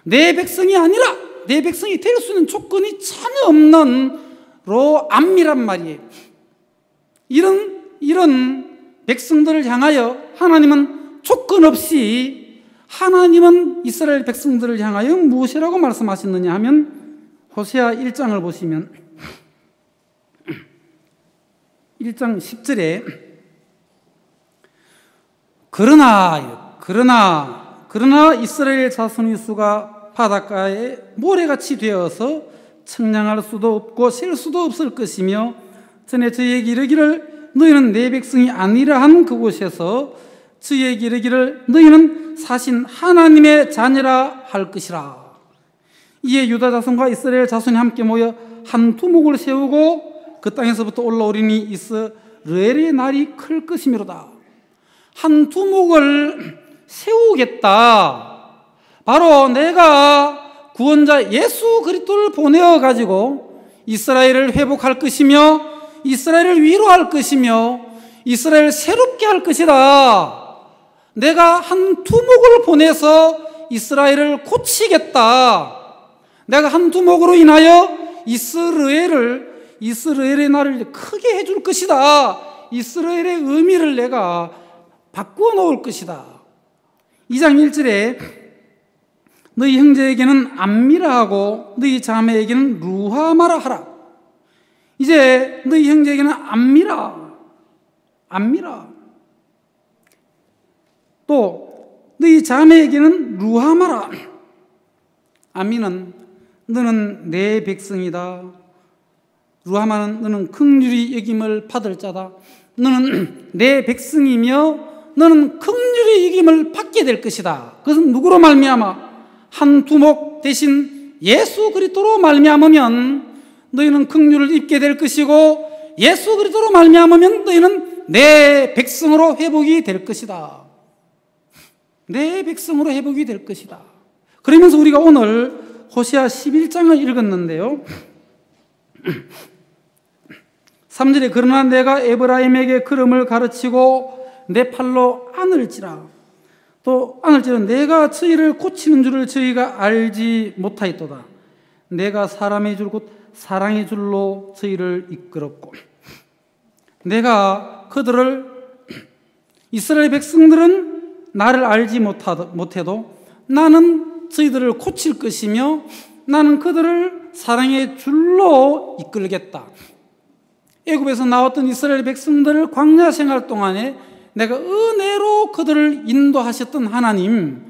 [SPEAKER 1] 내 백성이 아니라 내 백성이 될 수 있는 조건이 전혀 없는 로암미란 말이에요. 이런 백성들을 향하여 하나님은 조건 없이, 하나님은 이스라엘 백성들을 향하여 무엇이라고 말씀하셨느냐 하면 호세아 1장을 보시면 1장 10절에 그러나 이스라엘 자손의 수가 바닷가에 모래같이 되어서 청량할 수도 없고 셀 수도 없을 것이며, 전에 저희에게 이르기를 너희는 내 백성이 아니라 한 그곳에서 저희에게 이르기를 너희는 사신 하나님의 자녀라 할 것이라. 이에 유다 자손과 이스라엘 자손이 함께 모여 한 두목을 세우고 그 땅에서부터 올라오리니 이스라엘의 날이 클 것이미로다. 한 두목을 세우겠다. 바로 내가 구원자 예수 그리스도를 보내어 가지고 이스라엘을 회복할 것이며 이스라엘을 위로할 것이며 이스라엘을 새롭게 할 것이다. 내가 한 두목을 보내서 이스라엘을 고치겠다. 내가 한 두목으로 인하여 이스라엘의 날을 크게 해줄 것이다. 이스라엘의 의미를 내가 바꾸어 놓을 것이다. 2장 1절에 너희 형제에게는 암미라 하고 너희 자매에게는 루하마라 하라. 이제 너희 형제에게는 암미라. 또 너희 자매에게는 루하마라. 암미는 너는 내 백성이다. 루하마는 너는 긍휼히 여김을 받을 자다. 너는 내 백성이며 너는 긍휼히 여김을 받게 될 것이다. 그것은 누구로 말미암아? 한 두목 대신 예수 그리스도로 말미암으면 너희는 긍휼을 입게 될 것이고 예수 그리스도로 말미암으면 너희는 내 백성으로 회복이 될 것이다. 내 백성으로 회복이 될 것이다. 그러면서 우리가 오늘 호세아 11장을 읽었는데요. 3절에 그러나 내가 에브라임에게 걸음을 가르치고 내 팔로 안을지라. 또 안을지라 내가 저희를 고치는 줄을 저희가 알지 못하였도다. 내가 사람의 줄 곧 사랑의 줄로 저희를 이끌었고 내가 그들을 이스라엘 백성들은 나를 알지 못해도 나는 저희들을 고칠 것이며 나는 그들을 사랑의 줄로 이끌겠다. 애굽에서 나왔던 이스라엘 백성들을 광야 생활 동안에 내가 은혜로 그들을 인도하셨던 하나님,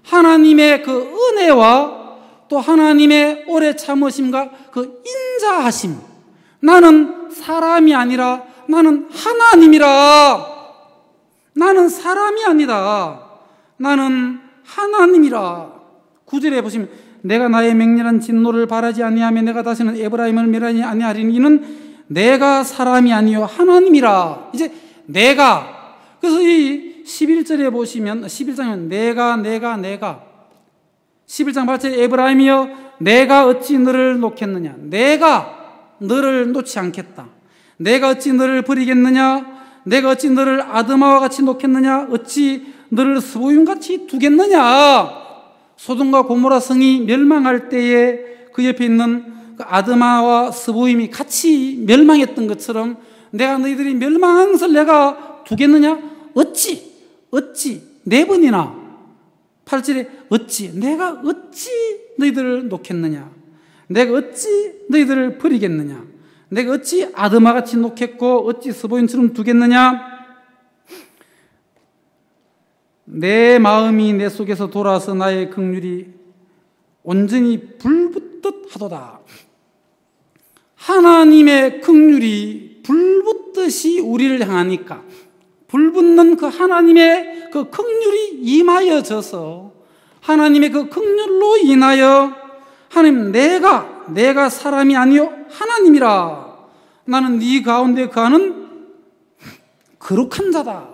[SPEAKER 1] 하나님의 그 은혜와 또 하나님의 오래 참으심과 그 인자하심, 나는 사람이 아니라 나는 하나님이라. 나는 사람이 아니다. 나는 하나님이라. 9절에 보시면 내가 나의 맹렬한 진노를 바라지 아니하며 내가 다시는 에브라임을 멸하지 아니하리니 이는 내가 사람이 아니요 하나님이라. 이제 내가, 그래서 이 11절에 보시면 11장은 내가 11장 8절에 에브라임이여 내가 어찌 너를 놓겠느냐. 내가 너를 놓지 않겠다. 내가 어찌 너를 버리겠느냐. 내가 어찌 너를 아드마와 같이 놓겠느냐. 어찌 너를 스보임같이 두겠느냐. 소돔과 고모라 성이 멸망할 때에 그 옆에 있는 그 아드마와 스보임이 같이 멸망했던 것처럼 내가 너희들이 멸망한 것을 내가 두겠느냐. 어찌 네 번이나 8절에 어찌 내가 어찌 너희들을 놓겠느냐. 내가 어찌 너희들을 버리겠느냐. 내가 어찌 아드마같이 놓겠고 어찌 스보임처럼 두겠느냐. 내 마음이 내 속에서 돌아서 나의 긍휼이 온전히 불붙듯 하도다. 하나님의 긍휼이 불붙듯이 우리를 향하니까 불붙는 그 하나님의 그 긍휼이 임하여져서 하나님의 그 긍휼로 인하여 하나님 내가 사람이 아니요 하나님이라. 나는 네 가운데 거하는 거룩한 자다.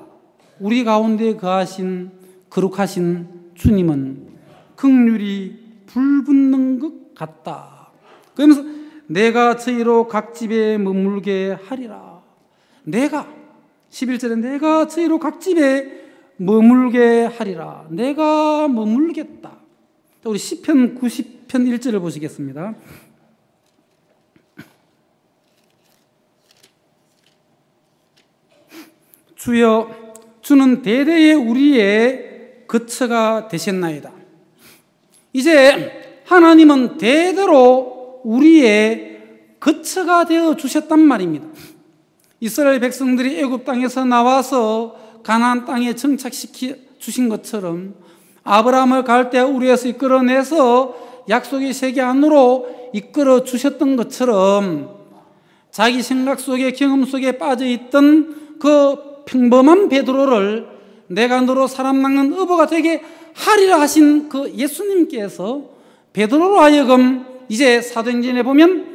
[SPEAKER 1] 우리 가운데 거하신 거룩하신 주님은 긍휼이 불붙는 것 같다. 그러면서 내가 저희로 각 집에 머물게 하리라. 내가 11절에 내가 저희로 각 집에 머물게 하리라. 내가 머물겠다. 우리 시편 90편 1절을 보시겠습니다. 주여 주는 대대의 우리의 거처가 되셨나이다. 이제 하나님은 대대로 우리의 거처가 되어 주셨단 말입니다. 이스라엘 백성들이 애굽 땅에서 나와서 가나안 땅에 정착시켜 주신 것처럼 아브라함을 갈대아 우르에서 이끌어내서 약속의 세계 안으로 이끌어 주셨던 것처럼 자기 생각 속에 경험 속에 빠져있던 그 평범한 베드로를 내가 너로 사람 낚는 어부가 되게 하리라 하신 그 예수님께서 베드로로 하여금 이제 사도행전에 보면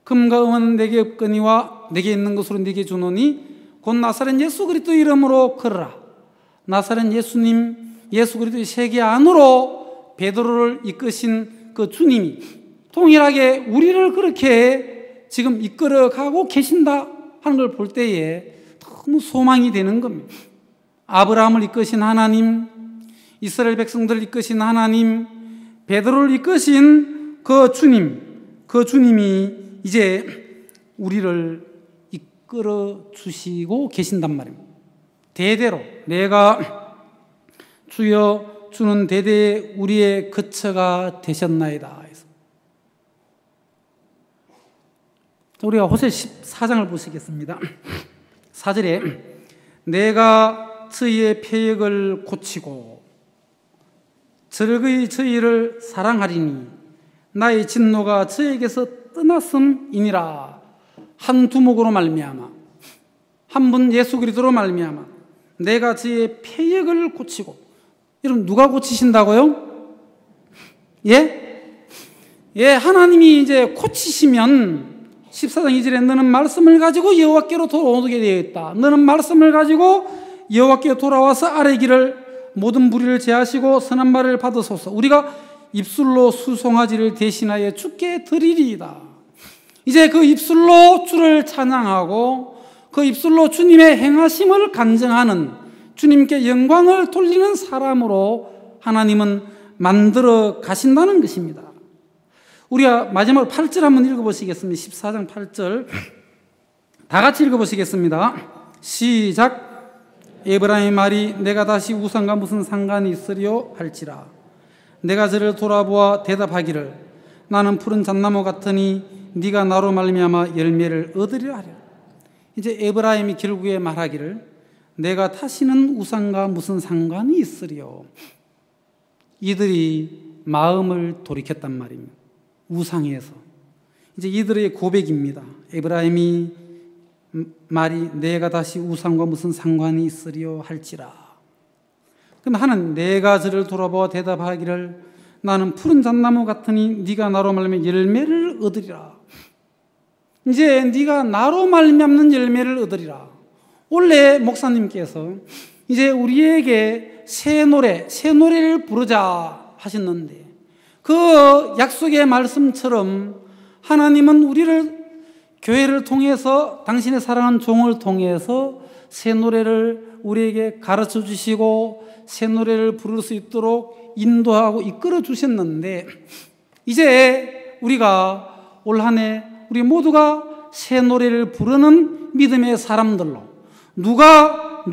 [SPEAKER 1] 금과 은은 내게 없거니와 내게 있는 것으로 내게 주노니 곧 나사렛 예수 그리스도 이름으로 걸어라. 나사렛 예수님 예수 그리스도의 세계 안으로 베드로를 이끄신 그 주님이 동일하게 우리를 그렇게 지금 이끌어가고 계신다 하는 걸 볼 때에 너무 소망이 되는 겁니다. 아브라함을 이끄신 하나님, 이스라엘 백성들을 이끄신 하나님, 베드로를 이끄신 그 주님이 이제 우리를 이끌어 주시고 계신단 말입니다. 대대로 내가 주여 주는 대대 우리의 거처가 되셨나이다. 우리가 호세 14장을 보시겠습니다. 4절에 내가 저희의 패역을 고치고 절거의 저희를 사랑하리니 나의 진노가 저에게서 떠났음이니라. 한 두목으로 말미암아 한 분 예수 그리스도로 말미암아 내가 저의 패역을 고치고. 여러분 누가 고치신다고요? 예? 하나님이 이제 고치시면 14장 2절에 너는 말씀을 가지고 여호와께로 돌아오게 되어 있다. 너는 말씀을 가지고 여호와께로 돌아와서 아래 길을 모든 무리를 제하시고 선한 말을 받으소서. 우리가 입술로 수송아지를 대신하여 주께 드리리이다. 이제 그 입술로 주를 찬양하고 그 입술로 주님의 행하심을 간증하는, 주님께 영광을 돌리는 사람으로 하나님은 만들어 가신다는 것입니다. 우리가 마지막으로 8절 한번 읽어보시겠습니다. 14장 8절 다 같이 읽어보시겠습니다. 시작. 에브라임의 말이 내가 다시 우상과 무슨 상관이 있으리요 할지라. 내가 저를 돌아보아 대답하기를 나는 푸른 잣나무 같으니 네가 나로 말미암아 열매를 얻으리라 하리라. 이제 에브라임이 결국에 말하기를 내가 다시는 우상과 무슨 상관이 있으리요. 이들이 마음을 돌이켰단 말입니다. 우상에서. 이제 이들의 고백입니다. 에브라임이 말이 내가 다시 우상과 무슨 상관이 있으리요 할지라. 그럼 하나님, 내가 저를 돌아보아 대답하기를 나는 푸른 잣나무 같으니 네가 나로 말미암아 열매를 얻으리라. 이제 네가 나로 말미암는 열매를 얻으리라. 원래 목사님께서 이제 우리에게 새 노래를 부르자 하셨는데, 그 약속의 말씀처럼 하나님은 우리를, 교회를 통해서, 당신의 사랑하는 종을 통해서 새 노래를 우리에게 가르쳐 주시고 새 노래를 부를 수 있도록 인도하고 이끌어 주셨는데, 이제 우리가 올 한 해 우리 모두가 새 노래를 부르는 믿음의 사람들로, 누가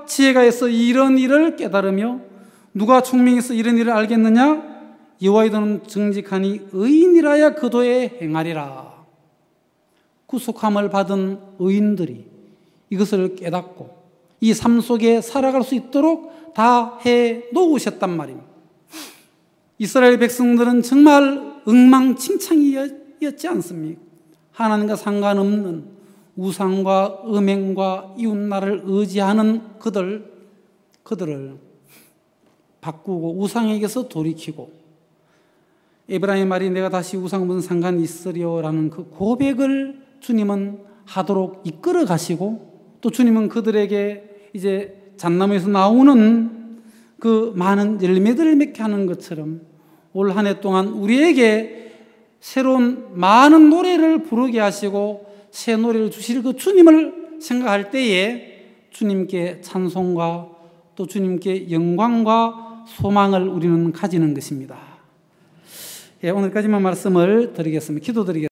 [SPEAKER 1] 지혜가 있어 이런 일을 깨달으며 누가 총명해서 이런 일을 알겠느냐? 여호와의 도는 정직하니 의인이라야 그 도에 행하리라. 구속함을 받은 의인들이 이것을 깨닫고 이 삶 속에 살아갈 수 있도록 다 해 놓으셨단 말입니다. 이스라엘 백성들은 정말 엉망진창이었지 않습니까? 하나님과 상관없는 우상과 음행과 이웃나라를 의지하는 그들을 바꾸고 우상에게서 돌이키고, 에브라임의 말이 내가 다시 우상 무슨 상관이 있으리요라는 그 고백을 주님은 하도록 이끌어 가시고, 또 주님은 그들에게 이제 잣나무에서 나오는 그 많은 열매들을 맺게 하는 것처럼 올 한 해 동안 우리에게 새로운 많은 노래를 부르게 하시고 새 노래를 주실 그 주님을 생각할 때에 주님께 찬송과 또 주님께 영광과 소망을 우리는 가지는 것입니다. 오늘까지만 말씀을 드리겠습니다. 기도드리겠습니다.